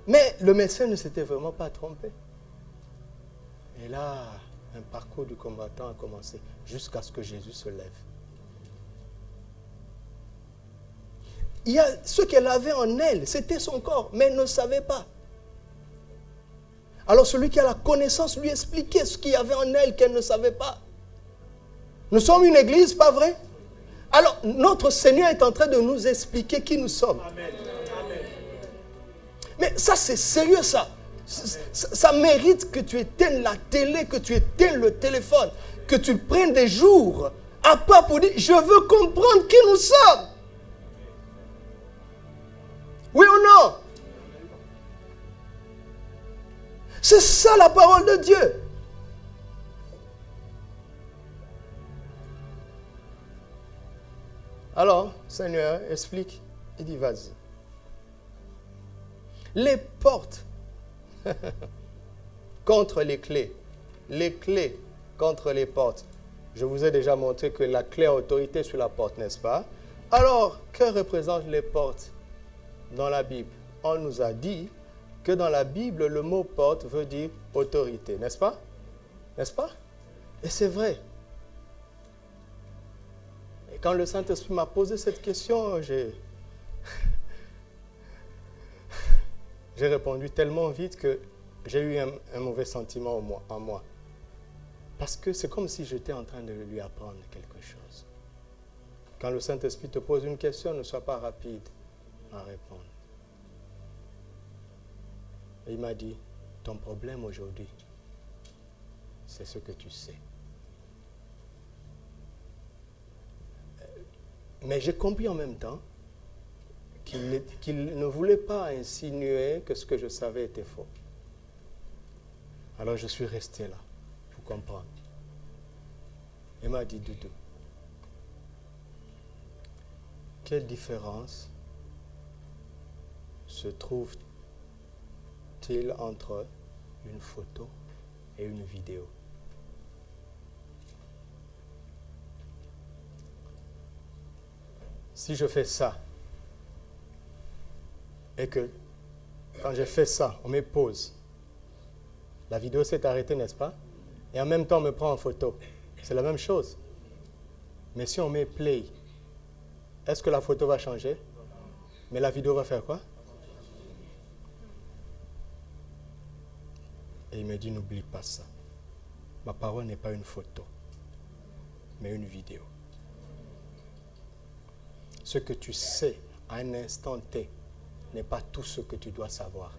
S1: Mais le médecin ne s'était vraiment pas trompé. Et là, un parcours du combattant a commencé jusqu'à ce que Jésus se lève. Il y a ce qu'elle avait en elle, c'était son corps, mais elle ne savait pas. Alors celui qui a la connaissance lui expliquait ce qu'il y avait en elle qu'elle ne savait pas. Nous sommes une église, pas vrai? Alors notre Seigneur est en train de nous expliquer qui nous sommes. Amen. Mais ça c'est sérieux ça. Ça mérite que tu éteignes la télé, que tu éteignes le téléphone, que tu prennes des jours à part pour dire je veux comprendre qui nous sommes. Oui ou non? C'est ça la parole de Dieu. Alors, Seigneur, explique. Il dit, vas-y. Les portes contre les clés contre les portes. Je vous ai déjà montré que la clé a autorité sur la porte, n'est-ce pas? Alors, que représentent les portes dans la Bible? On nous a dit que dans la Bible, le mot porte veut dire autorité, n'est-ce pas? N'est-ce pas? Et c'est vrai. Et quand le Saint-Esprit m'a posé cette question, j'ai répondu tellement vite que j'ai eu un mauvais sentiment en moi. Parce que c'est comme si j'étais en train de lui apprendre quelque chose. Quand le Saint-Esprit te pose une question, ne sois pas rapide à répondre. Et il m'a dit, ton problème aujourd'hui, c'est ce que tu sais. Mais j'ai compris en même temps qu'il ne voulait pas insinuer que ce que je savais était faux. Alors je suis resté là pour comprendre. Il m'a dit, Doudou, quelle différence se trouve-t-il entre une photo et une vidéo? Si je fais ça et que Quand j'ai fait ça, on met pause. La vidéo s'est arrêtée, n'est-ce pas? Et en même temps, on me prend en photo. C'est la même chose. Mais si on met play, est-ce que la photo va changer? Mais la vidéo va faire quoi? Et il me dit, n'oublie pas ça. Ma parole n'est pas une photo, mais une vidéo. Ce que tu sais à un instant T n'est pas tout ce que tu dois savoir.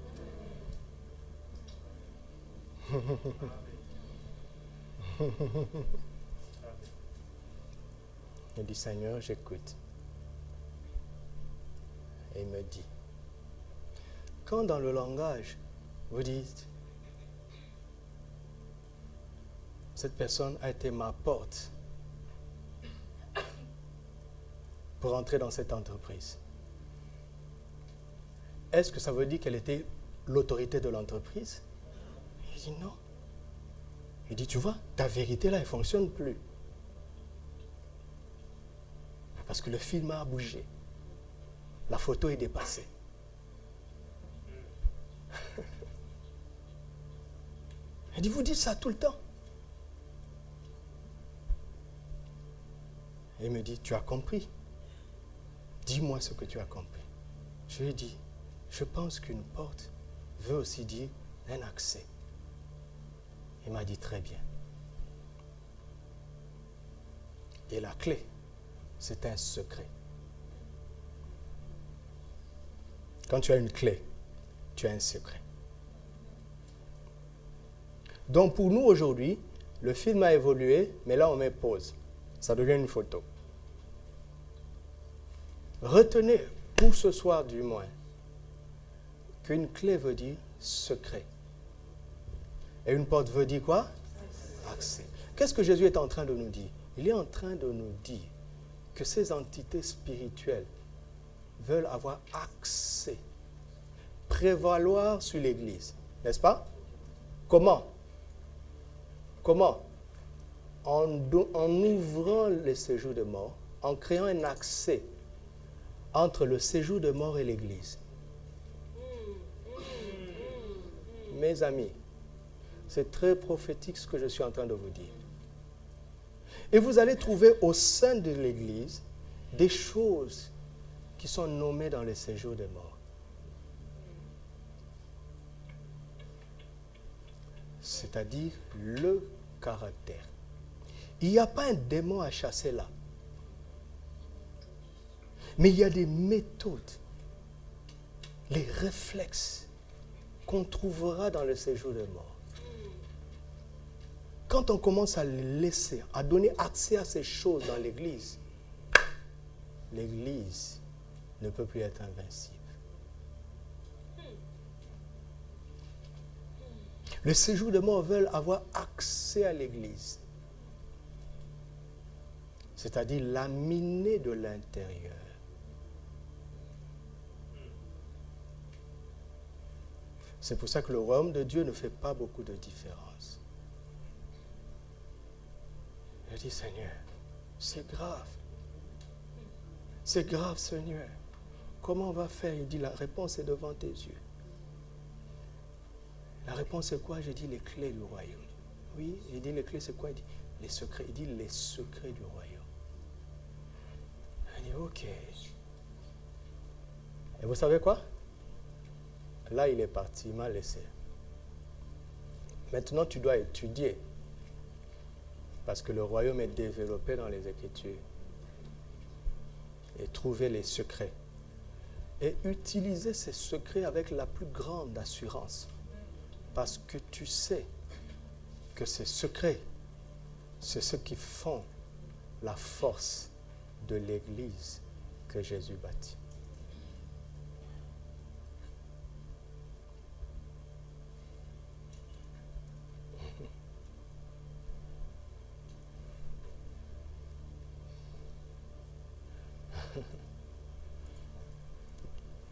S1: Il dit, Seigneur, j'écoute. Et il me dit, quand dans le langage, vous dites, cette personne a été ma porte pour entrer dans cette entreprise, est-ce que ça veut dire qu'elle était l'autorité de l'entreprise? Il dit non. Il dit, tu vois, ta vérité là, elle ne fonctionne plus. Parce que le film a bougé. La photo est dépassée. Il dit, vous dites ça tout le temps. Et il me dit, tu as compris. Dis-moi ce que tu as compris. Je lui ai dit, je pense qu'une porte veut aussi dire un accès. Il m'a dit, très bien. Et la clé, c'est un secret. Quand tu as une clé, tu as un secret. Donc pour nous aujourd'hui, le film a évolué, mais là on met pause. Ça devient une photo. Retenez, pour ce soir du moins, qu'une clé veut dire secret. Et une porte veut dire quoi? Accès. Qu'est-ce que Jésus est en train de nous dire? Il est en train de nous dire que ces entités spirituelles veulent avoir accès, prévaloir sur l'Église. N'est-ce pas? Comment? Comment? En ouvrant les séjours de mort, en créant un accès entre le séjour de mort et l'Église. Mes amis, c'est très prophétique ce que je suis en train de vous dire. Et vous allez trouver au sein de l'Église des choses qui sont nommées dans les séjours de mort. C'est-à-dire le caractère. Il n'y a pas un démon à chasser là. Mais il y a des méthodes, les réflexes qu'on trouvera dans le séjour de mort. Quand on commence à les laisser, à donner accès à ces choses dans l'Église, l'Église ne peut plus être invincible. Les séjours de mort veulent avoir accès à l'Église, c'est-à-dire la miner de l'intérieur. C'est pour ça que le royaume de Dieu ne fait pas beaucoup de différence. Je dis, Seigneur, c'est grave. C'est grave, Seigneur. Comment on va faire? Il dit, la réponse est devant tes yeux. La réponse c'est quoi? J'ai dit, les clés du royaume. Oui, il dit, les clés c'est quoi? Il dit, les secrets. Il dit, les secrets du royaume. Il dit, ok. Et vous savez quoi? Là, il est parti, il m'a laissé. Maintenant, tu dois étudier. Parce que le royaume est développé dans les Écritures. Et trouver les secrets. Et utiliser ces secrets avec la plus grande assurance. Parce que tu sais que ces secrets, c'est ce qui font la force de l'Église que Jésus bâtit.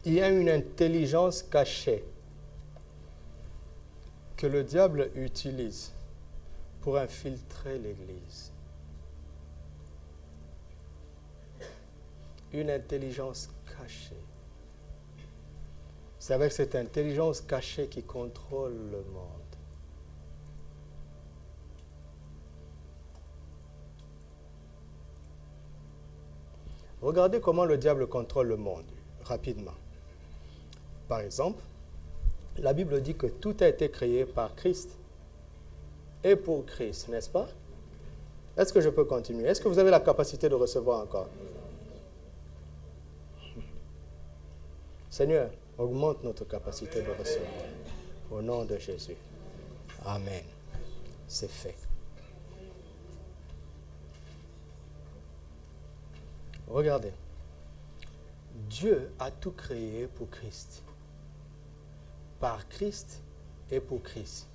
S1: Il y a une intelligence cachée que le diable utilise pour infiltrer l'Église. Une intelligence cachée. C'est avec cette intelligence cachée qui contrôle le monde. Regardez comment le diable contrôle le monde, rapidement. Par exemple, la Bible dit que tout a été créé par Christ et pour Christ, n'est-ce pas? Est-ce que je peux continuer? Est-ce que vous avez la capacité de recevoir encore? Seigneur, augmente notre capacité de recevoir. Au nom de Jésus. Amen. C'est fait. Regardez. Dieu a tout créé pour Christ. Par Christ et pour Christ.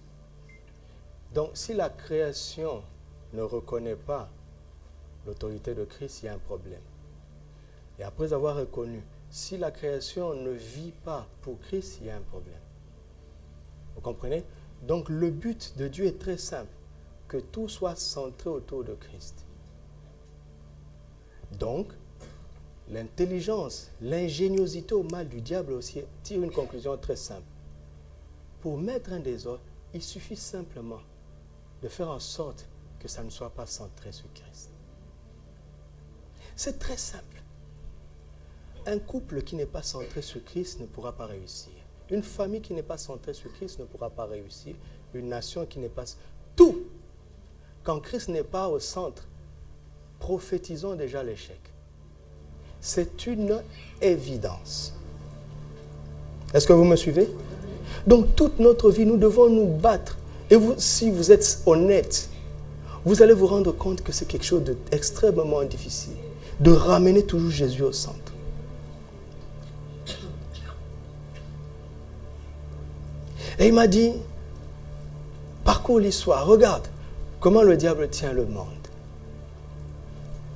S1: Donc, si la création ne reconnaît pas l'autorité de Christ, il y a un problème. Et après avoir reconnu, si la création ne vit pas pour Christ, il y a un problème. Vous comprenez? Donc, le but de Dieu est très simple, que tout soit centré autour de Christ. Donc, l'intelligence, l'ingéniosité au mal du diable aussi tire une conclusion très simple. Pour mettre un désordre, il suffit simplement de faire en sorte que ça ne soit pas centré sur Christ. C'est très simple. Un couple qui n'est pas centré sur Christ ne pourra pas réussir. Une famille qui n'est pas centrée sur Christ ne pourra pas réussir. Une nation qui n'est pas... Tout! Quand Christ n'est pas au centre, prophétisons déjà l'échec. C'est une évidence. Est-ce que vous me suivez? Donc, toute notre vie, nous devons nous battre. Et vous, si vous êtes honnête, vous allez vous rendre compte que c'est quelque chose d'extrêmement difficile, de ramener toujours Jésus au centre. Et il m'a dit, parcours l'histoire, regarde comment le diable tient le monde.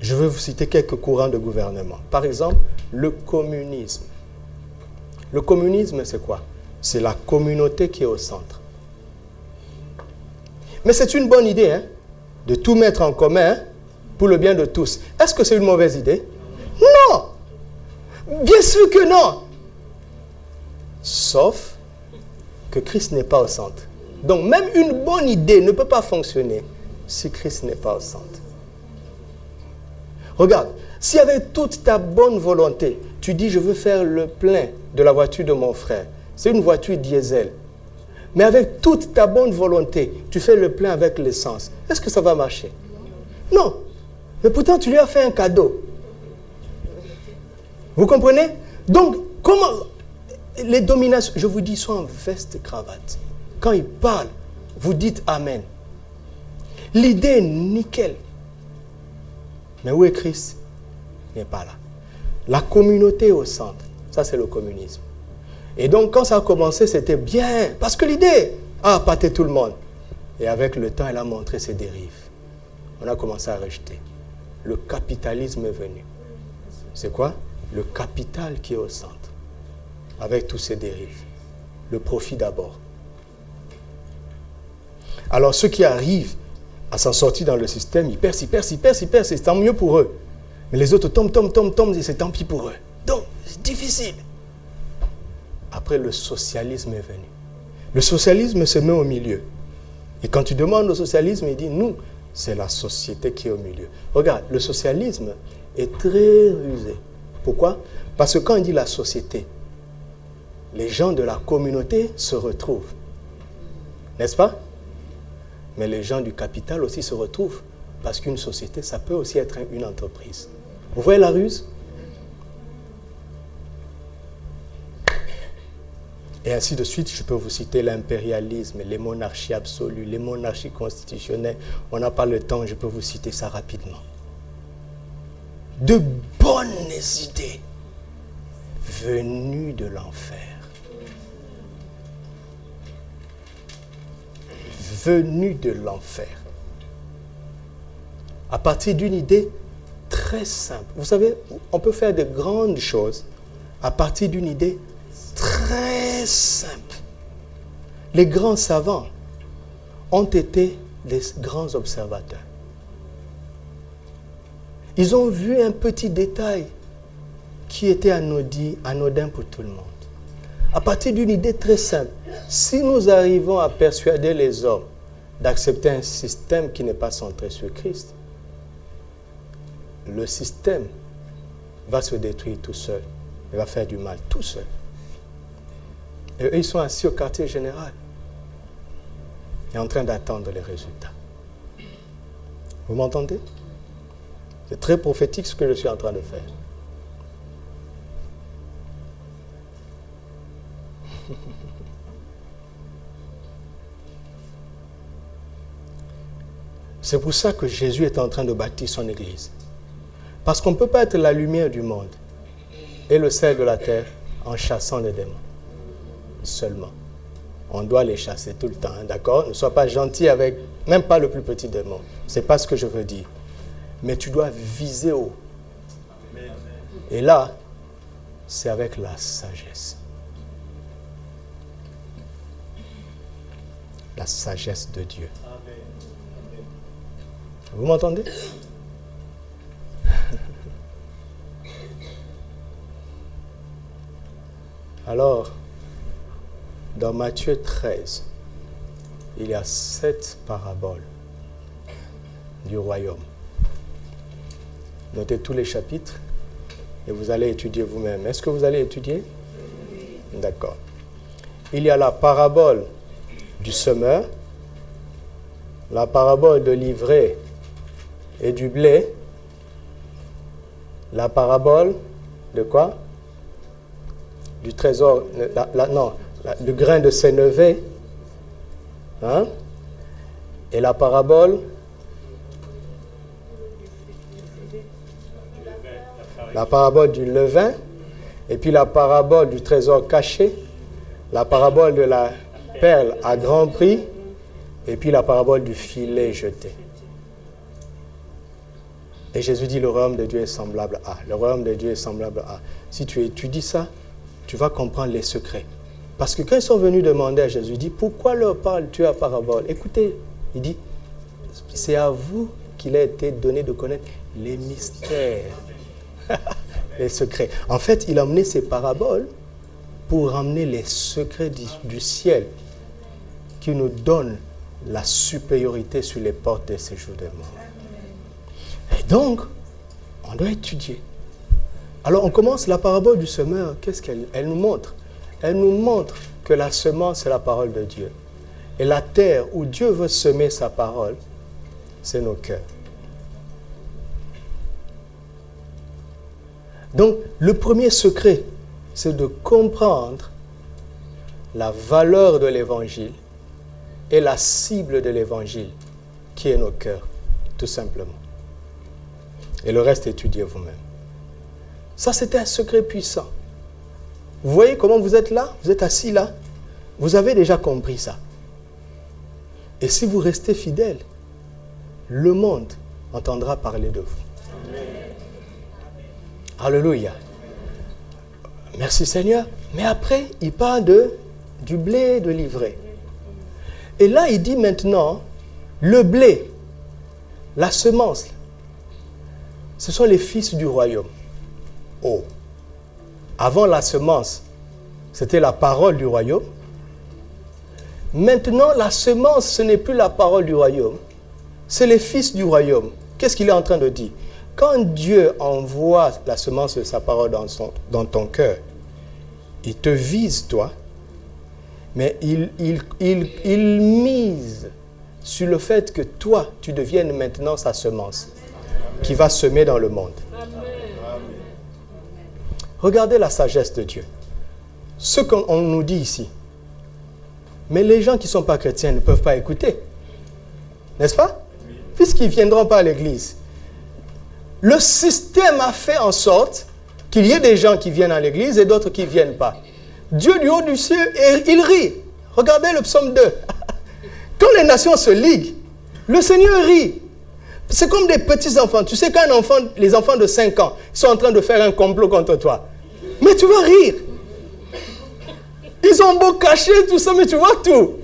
S1: Je vais vous citer quelques courants de gouvernement. Par exemple, le communisme. Le communisme, c'est quoi? C'est la communauté qui est au centre. Mais c'est une bonne idée, hein, de tout mettre en commun pour le bien de tous. Est-ce que c'est une mauvaise idée? Non! Bien sûr que non! Sauf que Christ n'est pas au centre. Donc même une bonne idée ne peut pas fonctionner si Christ n'est pas au centre. Regarde, si avec toute ta bonne volonté, tu dis je veux faire le plein de la voiture de mon frère, c'est une voiture diesel, mais avec toute ta bonne volonté, tu fais le plein avec l'essence, est-ce que ça va marcher? Non. Mais pourtant, tu lui as fait un cadeau. Vous comprenez? Donc, comment les dominations, je vous dis, sont en veste cravate. Quand ils parlent, vous dites Amen. L'idée est nickel. Mais où est Christ? Il n'est pas là. La communauté est au centre. Ça, c'est le communisme. Et donc, quand ça a commencé, c'était bien. Parce que l'idée a appâté tout le monde. Et avec le temps, elle a montré ses dérives. On a commencé à rejeter. Le capitalisme est venu. C'est quoi? Le capital qui est au centre. Avec tous ses dérives. Le profit d'abord. Alors, ceux qui arrivent à s'en sortir dans le système, ils percent, c'est tant mieux pour eux. Mais les autres tombent, et c'est tant pis pour eux. Donc, c'est difficile. Après, le socialisme est venu. Le socialisme se met au milieu. Et quand tu demandes au socialisme, il dit, nous, c'est la société qui est au milieu. Regarde, le socialisme est très rusé. Pourquoi? Parce que quand il dit la société, les gens de la communauté se retrouvent. N'est-ce pas? Mais les gens du capital aussi se retrouvent. Parce qu'une société, ça peut aussi être une entreprise. Vous voyez la ruse? Et ainsi de suite, je peux vous citer l'impérialisme, les monarchies absolues, les monarchies constitutionnelles. On n'a pas le temps, je peux vous citer ça rapidement. De bonnes idées venues de l'enfer. Venues de l'enfer. À partir d'une idée très simple. Vous savez, on peut faire de grandes choses à partir d'une idée très simple. Les grands savants ont été des grands observateurs. Ils ont vu un petit détail qui était anodin pour tout le monde. À partir d'une idée très simple, si nous arrivons à persuader les hommes d'accepter un système qui n'est pas centré sur Christ, le système va se détruire tout seul. Il va faire du mal tout seul. Et eux, ils sont assis au quartier général et en train d'attendre les résultats. Vous m'entendez? C'est très prophétique ce que je suis en train de faire. C'est pour ça que Jésus est en train de bâtir son Église. Parce qu'on ne peut pas être la lumière du monde et le sel de la terre en chassant les démons. Seulement. On doit les chasser tout le temps, hein, d'accord? Ne sois pas gentil avec même pas le plus petit démon. Ce n'est pas ce que je veux dire. Mais tu dois viser haut. Et là, c'est avec la sagesse. La sagesse de Dieu. Vous m'entendez? Alors, dans Matthieu 13, il y a 7 paraboles du royaume. Notez tous les chapitres et vous allez étudier vous-même. Est-ce que vous allez étudier? D'accord. Il y a la parabole du semeur, la parabole de l'ivraie et du blé, la parabole de quoi? Du trésor, du grain de sénévé, hein? Et la parabole du levain, et puis la parabole du trésor caché, la parabole de la perle à grand prix, et puis la parabole du filet jeté. Et Jésus dit, le royaume de Dieu est semblable à. Le royaume de Dieu est semblable à. Si tu étudies ça, tu vas comprendre les secrets. Parce que quand ils sont venus demander à Jésus, il dit, pourquoi leur parles-tu à parabole? Écoutez, il dit, c'est à vous qu'il a été donné de connaître les mystères, les secrets. En fait, il a amené ces paraboles pour ramener les secrets du ciel qui nous donnent la supériorité sur les portes des séjours des morts. Et donc, on doit étudier. Alors, on commence la parabole du semeur. Qu'est-ce qu'elle nous montre? Elle nous montre que la semence, c'est la parole de Dieu. Et la terre où Dieu veut semer sa parole, c'est nos cœurs. Donc, le premier secret, c'est de comprendre la valeur de l'évangile et la cible de l'évangile, qui est nos cœurs, tout simplement. Et le reste, étudiez vous-même. Ça, c'était un secret puissant. Vous voyez comment vous êtes là? Vous êtes assis là? Vous avez déjà compris ça. Et si vous restez fidèle, le monde entendra parler de vous. Amen. Alléluia. Merci Seigneur. Mais après, il parle du blé de l'ivraie. Et là, il dit maintenant, le blé, la semence, ce sont les fils du royaume. Oh. Avant la semence, c'était la parole du royaume. Maintenant, la semence, ce n'est plus la parole du royaume. C'est les fils du royaume. Qu'est-ce qu'il est en train de dire? Quand Dieu envoie la semence de sa parole dans ton cœur, il te vise, toi, mais il mise sur le fait que toi, tu deviennes maintenant sa semence qui va semer dans le monde. Regardez la sagesse de Dieu. Ce qu'on nous dit ici. Mais les gens qui ne sont pas chrétiens ne peuvent pas écouter. N'est-ce pas? Puisqu'ils ne viendront pas à l'église. Le système a fait en sorte qu'il y ait des gens qui viennent à l'église et d'autres qui ne viennent pas. Dieu du haut du ciel, il rit. Regardez le psaume 2. Quand les nations se liguent, le Seigneur rit. C'est comme des petits enfants. Tu sais, quand les enfants de 5 ans sont en train de faire un complot contre toi, mais tu vas rire. Ils ont beau cacher tout ça, mais tu vois tout.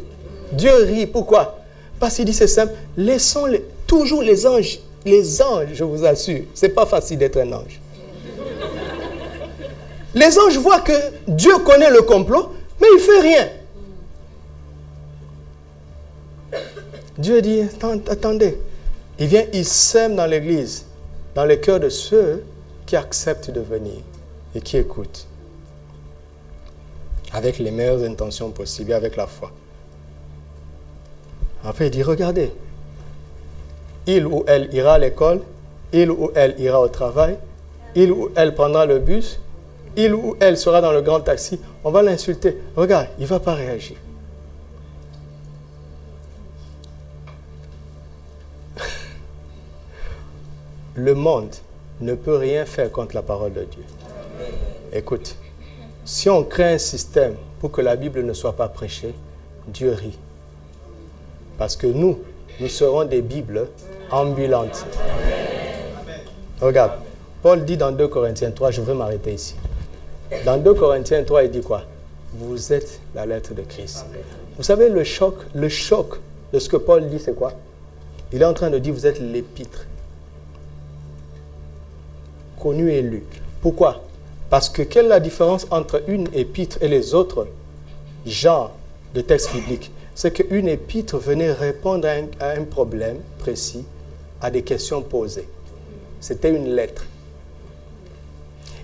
S1: Dieu rit. Pourquoi? Parce qu'il dit c'est simple. Laissons toujours les anges. Les anges, je vous assure, c'est pas facile d'être un ange. Les anges voient que Dieu connaît le complot, Mais il ne fait rien. Dieu dit, attendez. Il vient, il sème dans l'église, dans les cœurs de ceux qui acceptent de venir et qui écoutent. Avec les meilleures intentions possibles, avec la foi. Après, il dit, regardez. Il ou elle ira à l'école, il ou elle ira au travail, il ou elle prendra le bus, il ou elle sera dans le grand taxi. On va l'insulter. Regarde, il ne va pas réagir. Le monde ne peut rien faire contre la parole de Dieu. Écoute, si on crée un système pour que la Bible ne soit pas prêchée, Dieu rit. Parce que nous serons des Bibles ambulantes. Regarde, Paul dit dans 2 Corinthiens 3, je vais m'arrêter ici. Dans 2 Corinthiens 3, il dit quoi? Vous êtes la lettre de Christ. Vous savez, le choc de ce que Paul dit, c'est quoi? Il est en train de dire, vous êtes l'épître. Connu et lu. Pourquoi? Parce que quelle est la différence entre une épître et les autres genres de textes bibliques? C'est qu'une épître venait répondre à un problème précis, à des questions posées. C'était une lettre.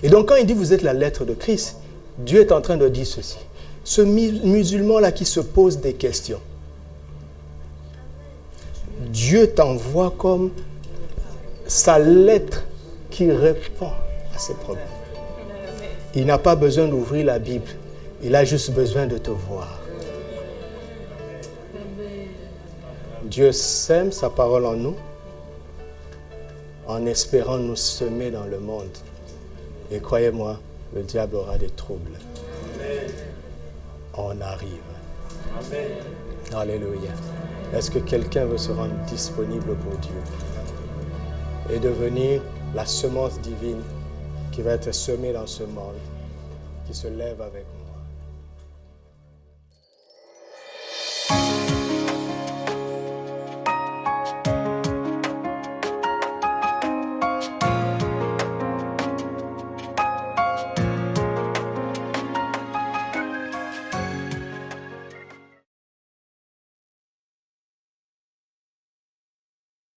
S1: Et donc quand il dit vous êtes la lettre de Christ, Dieu est en train de dire ceci. Ce musulman-là qui se pose des questions, Dieu t'envoie comme sa lettre qui répond à ses problèmes. Il n'a pas besoin d'ouvrir la Bible. Il a juste besoin de te voir. Dieu sème sa parole en nous en espérant nous semer dans le monde. Et croyez-moi, le diable aura des troubles. On arrive. Amen. Alléluia. Est-ce que quelqu'un veut se rendre disponible pour Dieu et devenir la semence divine qui va être semée dans ce monde, qui se lève avec moi?